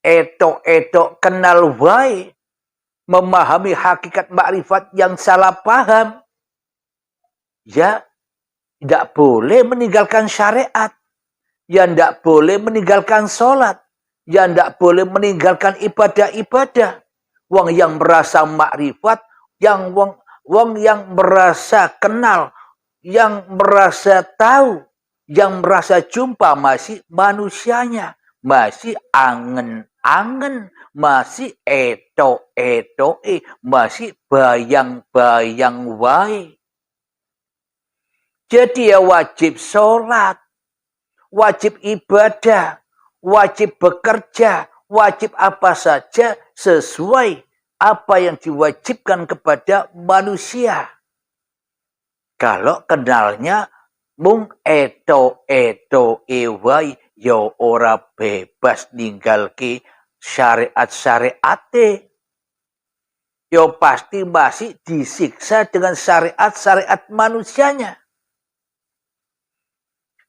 etok-etok kenal wae, memahami hakikat makrifat yang salah paham, ya tidak boleh meninggalkan syariat, ya tidak boleh meninggalkan sholat, ya tidak boleh meninggalkan ibadah-ibadah. Wong yang merasa makrifat, wong yang merasa kenal, yang merasa tahu, yang merasa jumpa masih manusianya, masih angen-angen, masih eto-etoe, masih bayang-bayang wae. Jadi ya wajib sholat, wajib ibadah, wajib bekerja, wajib apa saja sesuai apa yang diwajibkan kepada manusia. Kalau kenalnya mung eto ewai yo ora bebas ninggalke syariat-syariate. Yo pasti masih disiksa dengan syariat-syariat manusianya.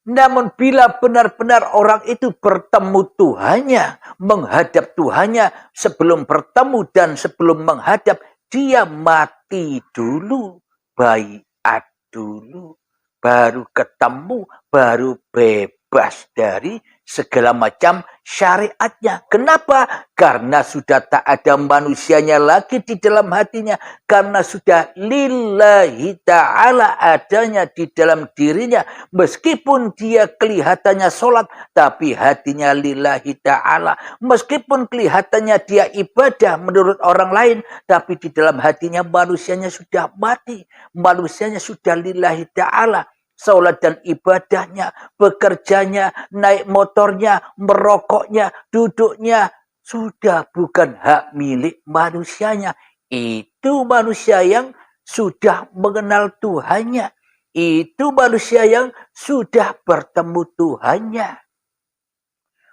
Namun bila benar-benar orang itu bertemu Tuhannya, menghadap Tuhannya, sebelum bertemu dan sebelum menghadap, dia mati dulu, baiat dulu, baru ketemu, baru bebas dari segala macam syariatnya. Kenapa? Karena sudah tak ada manusianya lagi di dalam hatinya. Karena sudah lillahi ta'ala adanya di dalam dirinya. Meskipun dia kelihatannya sholat, tapi hatinya lillahi ta'ala. Meskipun kelihatannya dia ibadah menurut orang lain, tapi di dalam hatinya manusianya sudah mati. Manusianya sudah lillahi ta'ala. Salat dan ibadahnya, bekerjanya, naik motornya, merokoknya, duduknya, sudah bukan hak milik manusianya. Itu manusia yang sudah mengenal Tuhannya. Itu manusia yang sudah bertemu Tuhannya.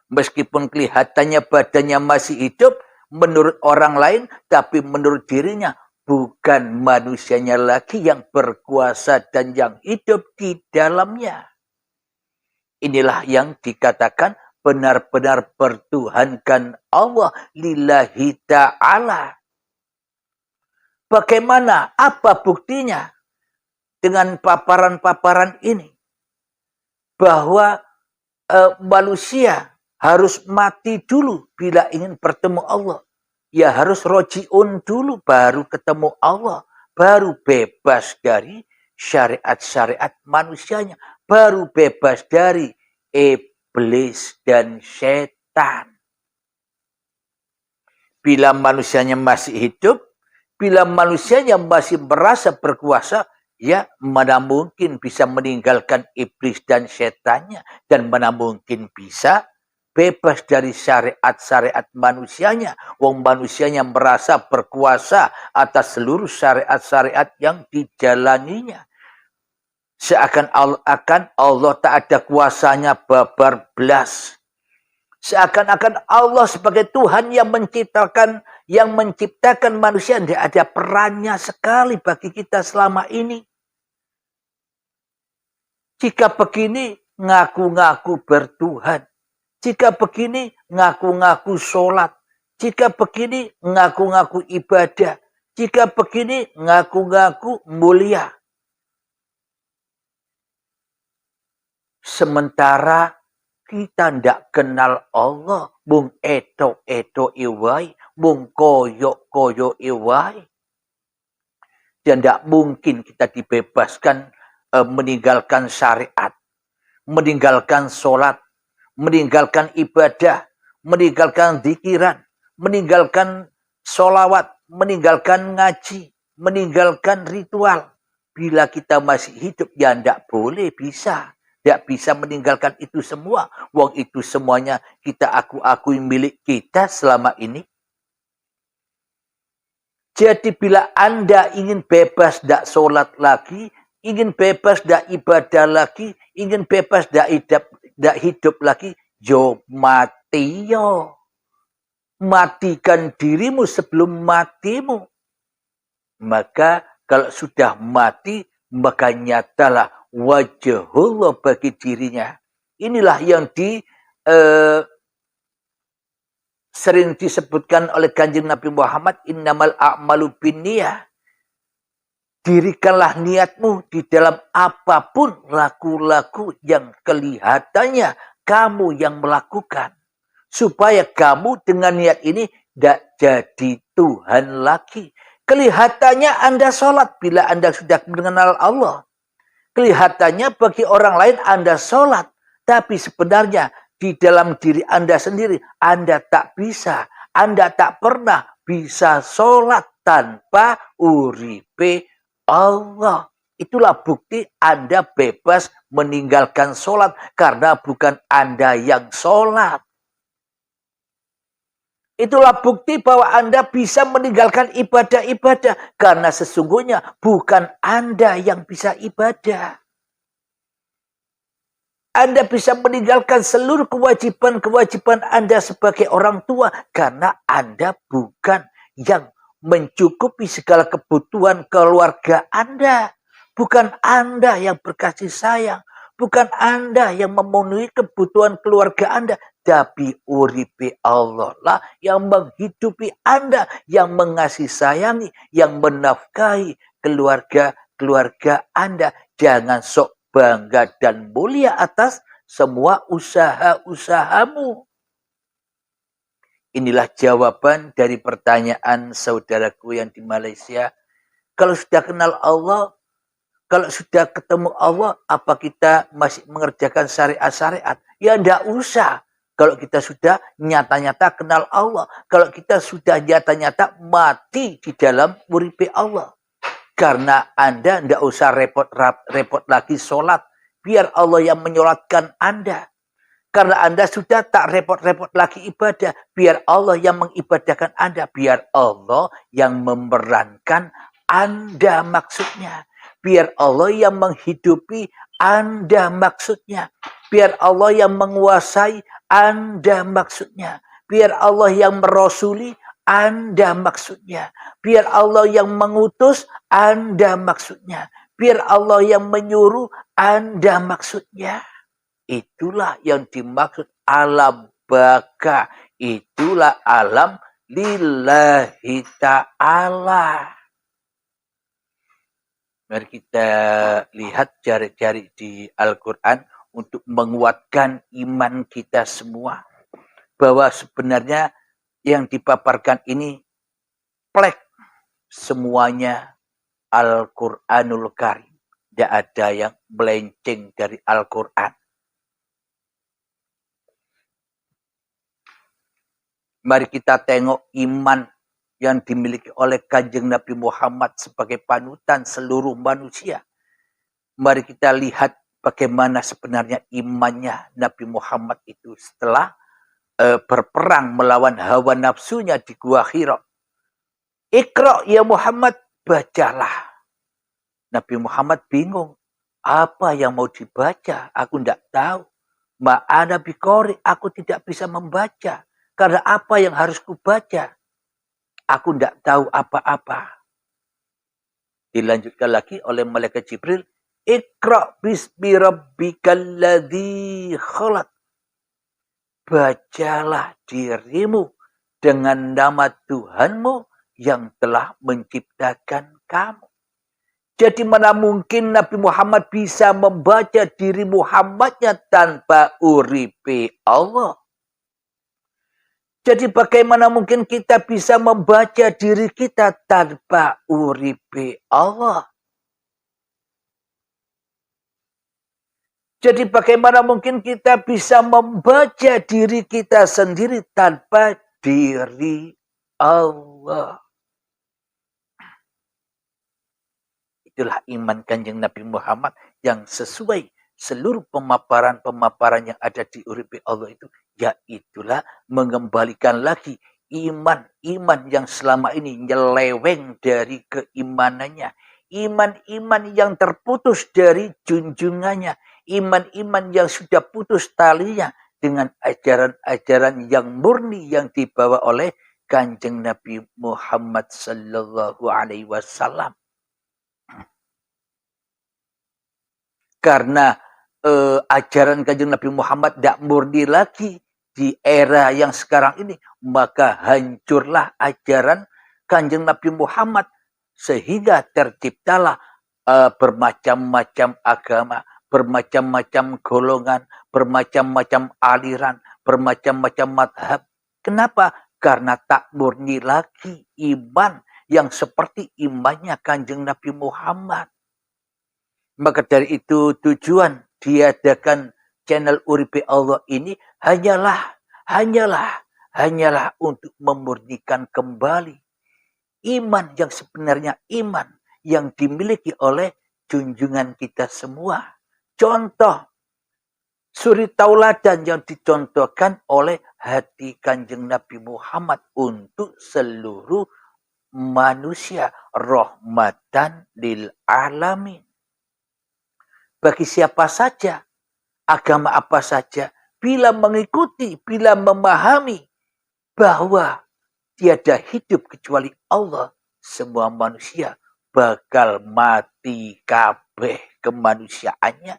Meskipun kelihatannya badannya masih hidup, menurut orang lain, tapi menurut dirinya, bukan manusianya lagi yang berkuasa dan yang hidup di dalamnya. Inilah yang dikatakan benar-benar bertuhankan Allah lillahi ta'ala. Bagaimana? Apa buktinya? Dengan paparan-paparan ini. Bahwa manusia harus mati dulu bila ingin bertemu Allah. Ya harus roji'un dulu baru ketemu Allah. Baru bebas dari syariat-syariat manusianya. Baru bebas dari iblis dan setan. Bila manusianya masih hidup, bila manusianya masih merasa berkuasa, ya mana mungkin bisa meninggalkan iblis dan setannya. Dan mana mungkin bisa bebas dari syariat-syariat manusianya. Wong manusianya merasa berkuasa atas seluruh syariat-syariat yang dijalaninya. Seakan-akan Allah tak ada kuasanya babar belas. Seakan-akan Allah sebagai Tuhan yang menciptakan manusia. Tidak ada perannya sekali bagi kita selama ini. Jika begini, ngaku-ngaku bertuhan. Jika begini, ngaku-ngaku sholat. Jika begini, ngaku-ngaku ibadah. Jika begini, ngaku-ngaku mulia. Sementara kita tidak kenal Allah. Mung eto iwai. Mung koyo iwai. Dan tidak mungkin kita dibebaskan meninggalkan syariat. Meninggalkan sholat. Meninggalkan ibadah, meninggalkan zikiran, meninggalkan sholawat, meninggalkan ngaji, meninggalkan ritual. Bila kita masih hidup, ya tidak boleh bisa. Tidak bisa meninggalkan itu semua. Wong itu semuanya kita akui milik kita selama ini. Jadi bila Anda ingin bebas tidak sholat lagi, ingin bebas tidak ibadah lagi, ingin bebas tidak hidup lagi, yo mati yo. Matikan dirimu sebelum matimu. Maka kalau sudah mati, maka nyatalah wajahullah bagi dirinya. Inilah yang sering disebutkan oleh Kanjeng Nabi Muhammad, innamal a'malu binniyah. Dirikanlah niatmu di dalam apapun laku-laku yang kelihatannya kamu yang melakukan. Supaya kamu dengan niat ini tidak jadi Tuhan lagi. Kelihatannya Anda sholat bila Anda sudah mengenal Allah. Kelihatannya bagi orang lain Anda sholat. Tapi sebenarnya di dalam diri Anda sendiri Anda tak bisa. Anda tak pernah bisa sholat tanpa uripe Allah. Itulah bukti Anda bebas meninggalkan sholat. Karena bukan Anda yang sholat. Itulah bukti bahwa Anda bisa meninggalkan ibadah-ibadah. Karena sesungguhnya bukan Anda yang bisa ibadah. Anda bisa meninggalkan seluruh kewajiban-kewajiban Anda sebagai orang tua. Karena Anda bukan yang mencukupi segala kebutuhan keluarga Anda. Bukan Anda yang berkasih sayang. Bukan Anda yang memenuhi kebutuhan keluarga Anda. Tapi uripe Allah lah yang menghidupi Anda. Yang mengasihi sayangi. Yang menafkahi keluarga Anda. Jangan sok bangga dan mulia atas semua usaha-usahamu. Inilah jawaban dari pertanyaan saudaraku yang di Malaysia. Kalau sudah kenal Allah, kalau sudah ketemu Allah, apa kita masih mengerjakan syariat-syariat? Ya enggak usah. Kalau kita sudah nyata-nyata kenal Allah. Kalau kita sudah nyata-nyata mati di dalam uripe Allah. Karena Anda tidak usah repot-repot lagi sholat. Biar Allah yang menyolatkan Anda. Karena Anda sudah tak repot-repot lagi ibadah. Biar Allah yang mengibadahkan Anda. Biar Allah yang memerankan Anda maksudnya. Biar Allah yang menghidupi Anda maksudnya. Biar Allah yang menguasai Anda maksudnya. Biar Allah yang merasuli Anda maksudnya. Biar Allah yang mengutus Anda maksudnya. Biar Allah yang menyuruh Anda maksudnya. Itulah yang dimaksud alam baka. Itulah alam lillahi ta'ala. Mari kita lihat jari-jari di Al-Quran untuk menguatkan iman kita semua. Bahwa sebenarnya yang dipaparkan ini plek semuanya Al-Quranul Karim. Tidak ada yang melenceng dari Al-Quran. Mari kita tengok iman yang dimiliki oleh Kanjeng Nabi Muhammad sebagai panutan seluruh manusia. Mari kita lihat bagaimana sebenarnya imannya Nabi Muhammad itu setelah berperang melawan hawa nafsunya di Gua Hira. Iqra ya Muhammad, bacalah. Nabi Muhammad bingung. Apa yang mau dibaca? Aku tidak tahu. Ma'ana biqori, aku tidak bisa membaca. Karena apa yang harus kubaca? Aku tidak tahu apa-apa. Dilanjutkan lagi oleh malaikat Jibril. Iqra bismi rabbikal ladzi khalaq. Bacalah dirimu dengan nama Tuhanmu yang telah menciptakan kamu. Jadi mana mungkin Nabi Muhammad bisa membaca diri Muhammadnya tanpa uripe Allah? Jadi bagaimana mungkin kita bisa membaca diri kita tanpa uripe Allah? Jadi bagaimana mungkin kita bisa membaca diri kita sendiri tanpa diri Allah? Itulah iman Kanjeng Nabi Muhammad yang sesuai seluruh pemaparan-pemaparan yang ada di uripe Allah itu. Yaitulah mengembalikan lagi iman-iman yang selama ini nyeleweng dari keimanannya. Iman-iman yang terputus dari junjungannya. Iman-iman yang sudah putus talinya dengan ajaran-ajaran yang murni yang dibawa oleh Kanjeng Nabi Muhammad sallallahu alaihi wasallam. Karena ajaran Kanjeng Nabi Muhammad tidak murni lagi di era yang sekarang ini, maka hancurlah ajaran Kanjeng Nabi Muhammad sehingga terciptalah bermacam-macam agama, bermacam-macam golongan, bermacam-macam aliran, bermacam-macam madhab. Kenapa? Karena tak murni lagi iman yang seperti imannya Kanjeng Nabi Muhammad. Maka dari itu tujuan diadakan channel Uripe Allah ini hanyalah untuk memurnikan kembali iman yang sebenarnya iman yang dimiliki oleh junjungan kita semua. Contoh suri tauladan yang dicontohkan oleh hati Kanjeng Nabi Muhammad untuk seluruh manusia, rahmatan lil alamin. Bagi siapa saja, agama apa saja, bila mengikuti, bila memahami bahwa tiada hidup kecuali Allah, semua manusia bakal mati kabeh kemanusiaannya,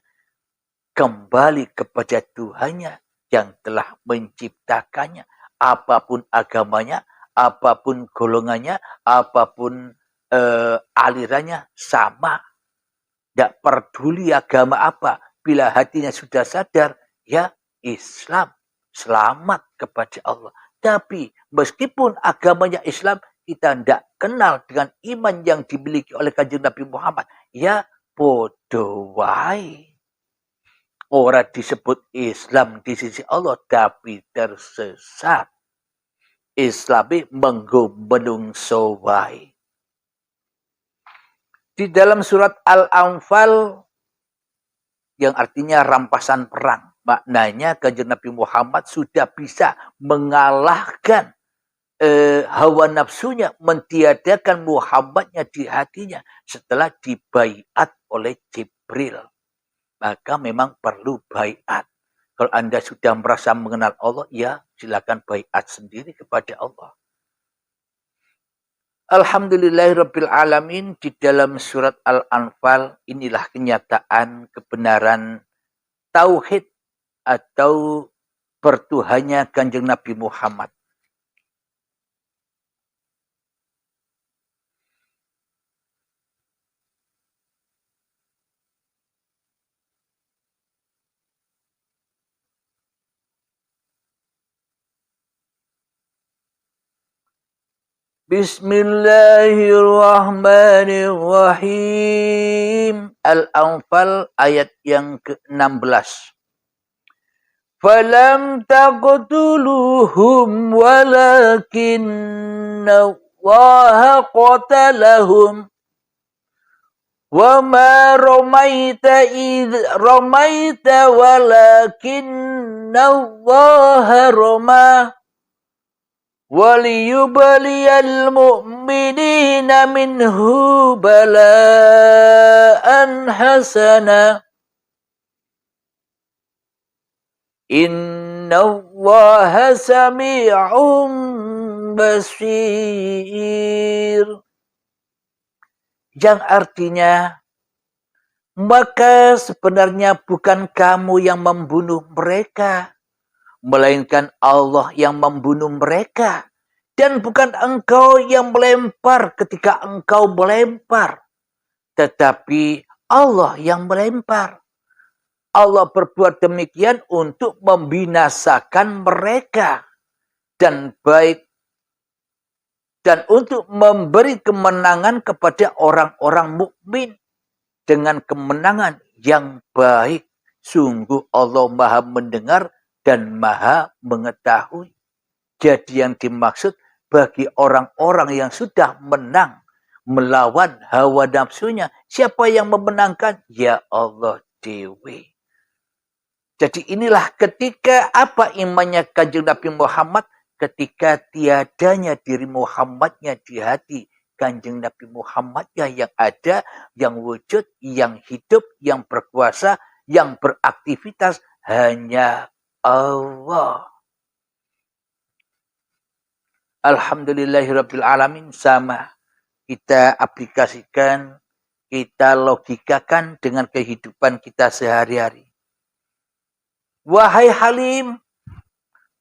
kembali kepada Tuhannya yang telah menciptakannya. Apapun agamanya, apapun golongannya, apapun alirannya, sama. Tidak peduli agama apa. Bila hatinya sudah sadar, ya Islam. Selamat kepada Allah. Tapi meskipun agamanya Islam, kita tidak kenal dengan iman yang dimiliki oleh Kanjeng Nabi Muhammad. Ya podo wae. Orang disebut Islam di sisi Allah, tapi tersesat. Islami menggo menungso wae. Di dalam surat Al-Anfal yang artinya rampasan perang, maknanya Kanjeng Nabi Muhammad sudah bisa mengalahkan hawa nafsunya, mentiadakan Muhammadnya di hatinya setelah dibaiat oleh Jibril. Maka memang perlu baiat. Kalau Anda sudah merasa mengenal Allah, ya silakan baiat sendiri kepada Allah. Alhamdulillahirabbil alamin. Di dalam surat Al-Anfal inilah kenyataan kebenaran tauhid atau bertuhannya Kanjeng Nabi Muhammad. Bismillahirrahmanirrahim. Al-Anfal ayat yang ke-16. Falam taqtuluhum walakinna Allah qatalahum wa ma ramaita id ramaita walakinna Allah rama waliyubaliyal mu'minina minhu bala'an hasana innallaha sami'un basir. Yang artinya, maka sebenarnya bukan kamu yang membunuh mereka, melainkan Allah yang membunuh mereka. Dan bukan engkau yang melempar ketika engkau melempar, tetapi Allah yang melempar. Allah berbuat demikian untuk membinasakan mereka dan untuk memberi kemenangan kepada orang-orang mukmin dengan kemenangan yang baik. Sungguh Allah Maha mendengar dan Maha mengetahui. Jadi yang dimaksud bagi orang-orang yang sudah menang melawan hawa nafsunya, siapa yang memenangkan? Ya Allah Dewi. Jadi inilah ketika apa imannya Kanjeng Nabi Muhammad, ketika tiadanya diri Muhammadnya di hati Kanjeng Nabi Muhammadnya yang ada, yang wujud, yang hidup, yang berkuasa, yang beraktivitas hanya Allah. Alhamdulillahirabbil alamin. Sama kita aplikasikan, kita logikakan dengan kehidupan kita sehari-hari. Wahai Halim,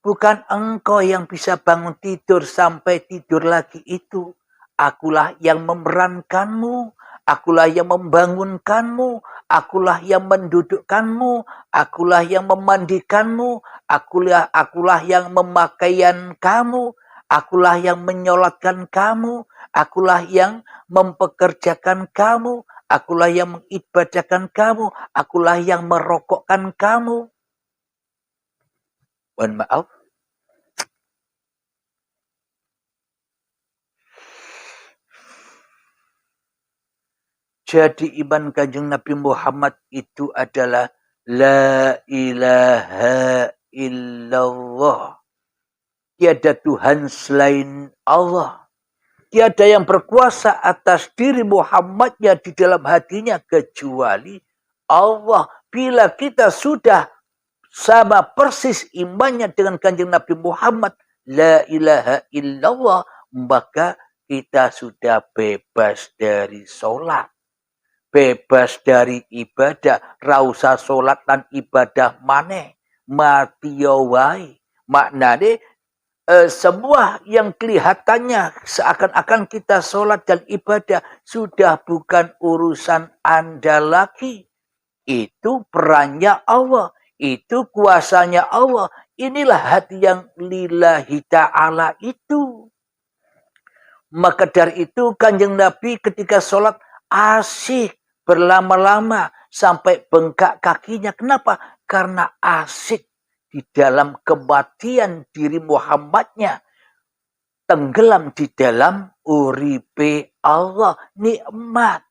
bukan engkau yang bisa bangun tidur sampai tidur lagi itu. Akulah yang memerankanmu, akulah yang membangunkanmu, akulah yang mendudukkanmu, akulah yang memandikanmu, akulah yang memakaian kamu, akulah yang menyolatkan kamu, akulah yang mempekerjakan kamu, akulah yang mengibadahkan kamu, akulah yang merokokkan kamu. Mohon maaf. Jadi iman Kanjeng Nabi Muhammad itu adalah La ilaha illallah. Tiada Tuhan selain Allah. Tiada yang berkuasa atas diri Muhammadnya di dalam hatinya kecuali Allah. Bila kita sudah sama persis imannya dengan kanjeng Nabi Muhammad, la ilaha illallah, maka kita sudah bebas dari sholat. Bebas dari ibadah, ra usah salat lan ibadah maneh, mati wae. Maknane semua yang kelihatannya seakan-akan kita salat dan ibadah sudah bukan urusan Anda lagi. Itu perannya Allah, itu kuasanya Allah. Inilah hati yang lillahi ta'ala itu. Maka dari itu kanjeng Nabi ketika sholat asik berlama-lama sampai bengkak kakinya. Kenapa? Karena asik di dalam kematian diri Muhammadnya. Tenggelam di dalam uripe Allah. Nikmat.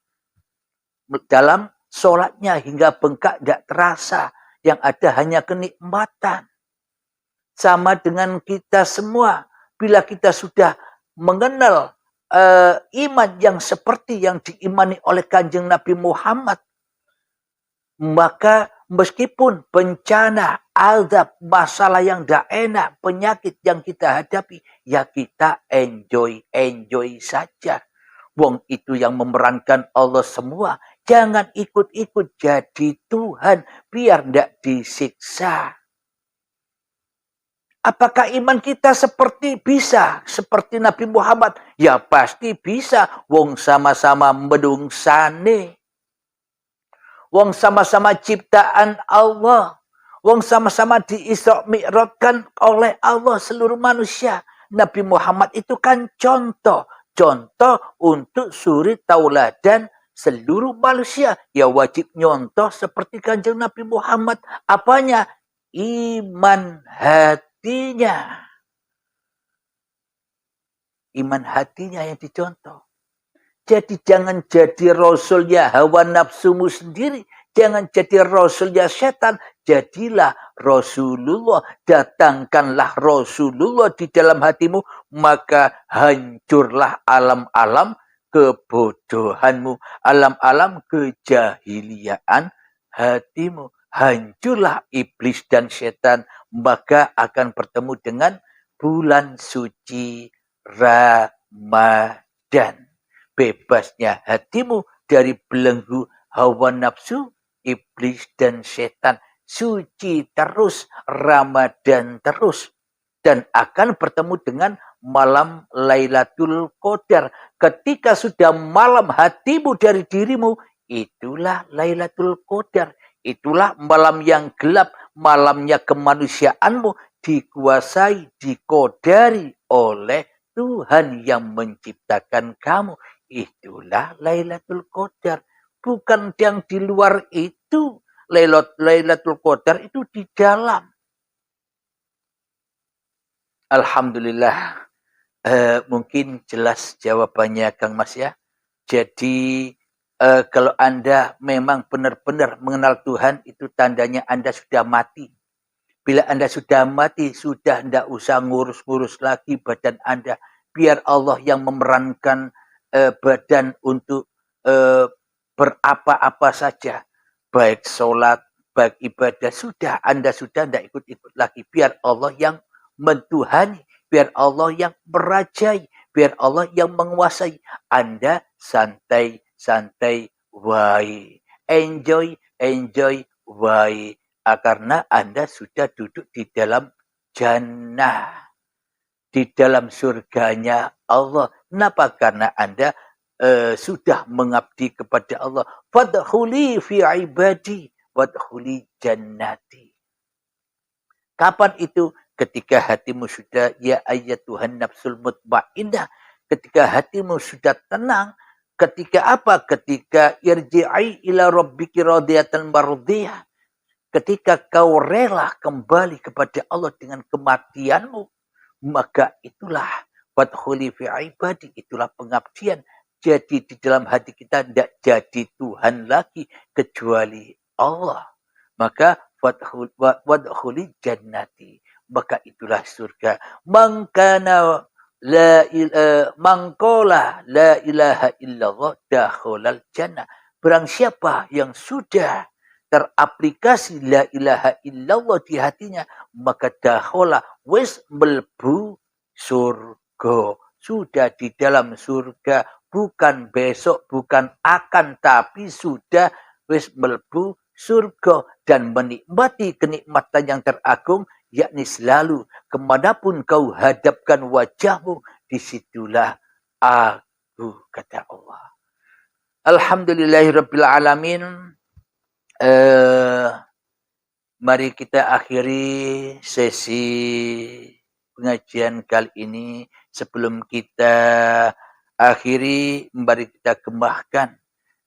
Dalam sholatnya hingga bengkak tidak terasa. Yang ada hanya kenikmatan. Sama dengan kita semua. Bila kita sudah mengenal iman yang seperti yang diimani oleh kanjeng Nabi Muhammad, maka meskipun bencana, azab, masalah yang tidak enak, penyakit yang kita hadapi, ya kita enjoy saja. Wong itu yang memerankan Allah semua. Jangan ikut-ikut jadi Tuhan biar tidak disiksa. Apakah iman kita bisa seperti Nabi Muhammad? Ya pasti bisa. Wong sama-sama menungsane. Wong sama-sama ciptaan Allah. Wong sama-sama diisra mi'rajkan oleh Allah seluruh manusia. Nabi Muhammad itu kan contoh. Contoh untuk suri tauladan seluruh manusia. Ya wajib nyontoh seperti kanjeng Nabi Muhammad. Apanya? Iman hati. Iman hatinya yang dicontoh. Jadi jangan jadi rasulnya hawa nafsumu sendiri. Jangan jadi rasulnya setan. Jadilah Rasulullah. Datangkanlah Rasulullah di dalam hatimu. Maka hancurlah alam-alam kebodohanmu. Alam-alam kejahiliaan hatimu. Hancurlah iblis dan setan. Maka akan bertemu dengan bulan suci Ramadan. Bebasnya hatimu dari belenggu hawa nafsu, iblis dan setan. Suci terus, Ramadan terus. Dan akan bertemu dengan malam Lailatul Qadar. Ketika sudah malam hatimu dari dirimu, itulah Lailatul Qadar. Itulah malam yang gelap, malamnya kemanusiaanmu dikuasai, dikodari oleh Tuhan yang menciptakan kamu. Itulah Lailatul Qadar. Bukan yang di luar itu. Lailatul Qadar itu di dalam. Alhamdulillah. Mungkin jelas jawabannya Kang Mas ya. Jadi kalau Anda memang benar-benar mengenal Tuhan, itu tandanya Anda sudah mati. Bila Anda sudah mati, sudah tidak usah ngurus-ngurus lagi badan Anda. Biar Allah yang memerankan badan untuk berapa-apa saja. Baik sholat, baik ibadah. Anda sudah tidak ikut-ikut lagi. Biar Allah yang mentuhani. Biar Allah yang merajai. Biar Allah yang menguasai. Anda santai wae. Enjoy wae. Karena Anda sudah duduk di dalam jannah. Di dalam surganya Allah. Kenapa? Karena Anda sudah mengabdi kepada Allah. Fadkhuli fi ibadi. Wadkhuli jannati. Kapan itu? Ketika hatimu sudah ya ayyatuhan nafsul mutmainnah. Ketika hatimu sudah tenang. Ketika apa? Ketika irji'i ila rabbiki radiyatan mardiyah. Ketika kau rela kembali kepada Allah dengan kematianmu, maka itulah wadkhuli fi ibadi, itulah pengabdian. Jadi di dalam hati kita tidak jadi Tuhan lagi kecuali Allah. Maka wadkhuli jannati, maka itulah surga. Mangkola la ilaha illallah dakhalal jannah. Barang siapa yang sudah teraplikasi la ilaha illallah di hatinya, maka dakhala wis melbu surga. Sudah di dalam surga, bukan besok, bukan akan, tapi sudah wis melbu surga dan menikmati kenikmatan yang teragung, yakni selalu kemanapun kau hadapkan wajahmu, disitulah aku, kata Allah. Alhamdulillahirabbil alamin. Mari kita akhiri sesi pengajian kali ini. Sebelum kita akhiri, mari kita gembahkan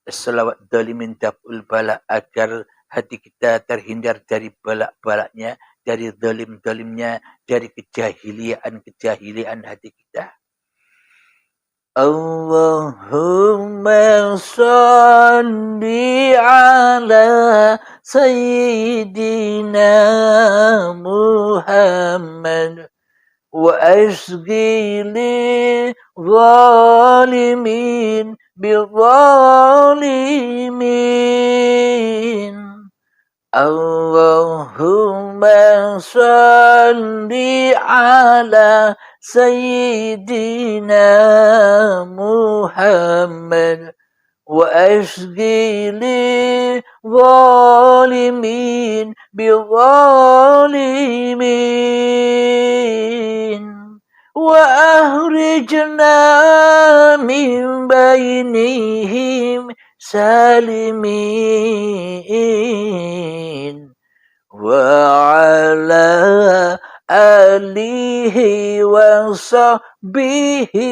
selawat dalimin daf'ul bala, agar hati kita terhindar dari balak-balaknya, dari zalim-zalimnya, dari kejahilian hati kita. Allahumma salli ala sayyidina Muhammad wa asghili zalimin bizalimin. Allahumma salli ala sayyidina Muhammad wa asghili zalimin bizalimin wa ahrijna min bainihim salimin wa ala alihi wa sahbihi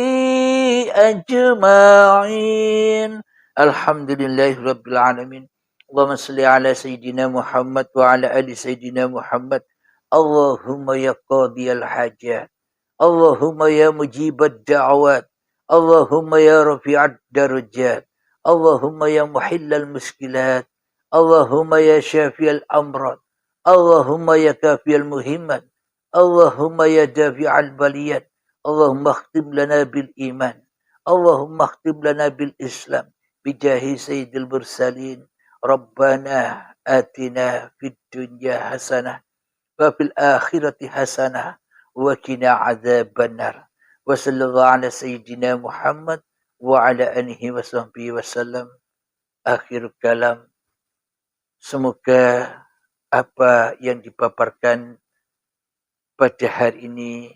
ajma'in. Alhamdulillahirabbil alamin. Allahumma shalli ala sayyidina Muhammad wa ala ali sayyidina Muhammad. Allahumma ya qadiyal hajat, Allahumma ya mujibad da'awat, Allahumma ya rafi'ad darajat, Allahumma ya muhillal muskilat, Allahumma ya syafiyal amrad, Allahumma ya kafiyal muhimmat, Allahumma ya dafi'al baliyat, Allahumma akhtim lana bil iman, Allahumma akhtim lana bil islam, bijahi sayyidil mursalin. Rabbana atina fid dunya hasanah wa fil akhirati hasanah wa qina adzabannar. Wa sallallahu ala sayyidina Muhammad wa ala alihi wa sahbihi wasallam. Akhir kalam, semoga apa yang dipaparkan pada hari ini,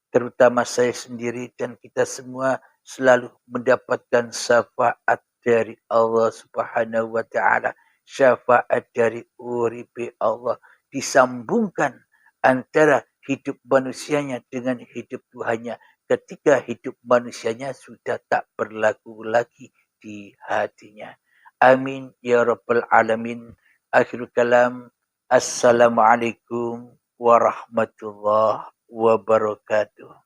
terutama saya sendiri dan kita semua, selalu mendapatkan syafaat dari Allah Subhanahu wa ta'ala, syafaat dari uripi Allah, disambungkan antara hidup manusianya dengan hidup Tuhannya ketika hidup manusianya sudah tak berlaku lagi di hatinya. Amin ya rabbal alamin. Akhirul kalam. Assalamualaikum warahmatullahi wabarakatuh.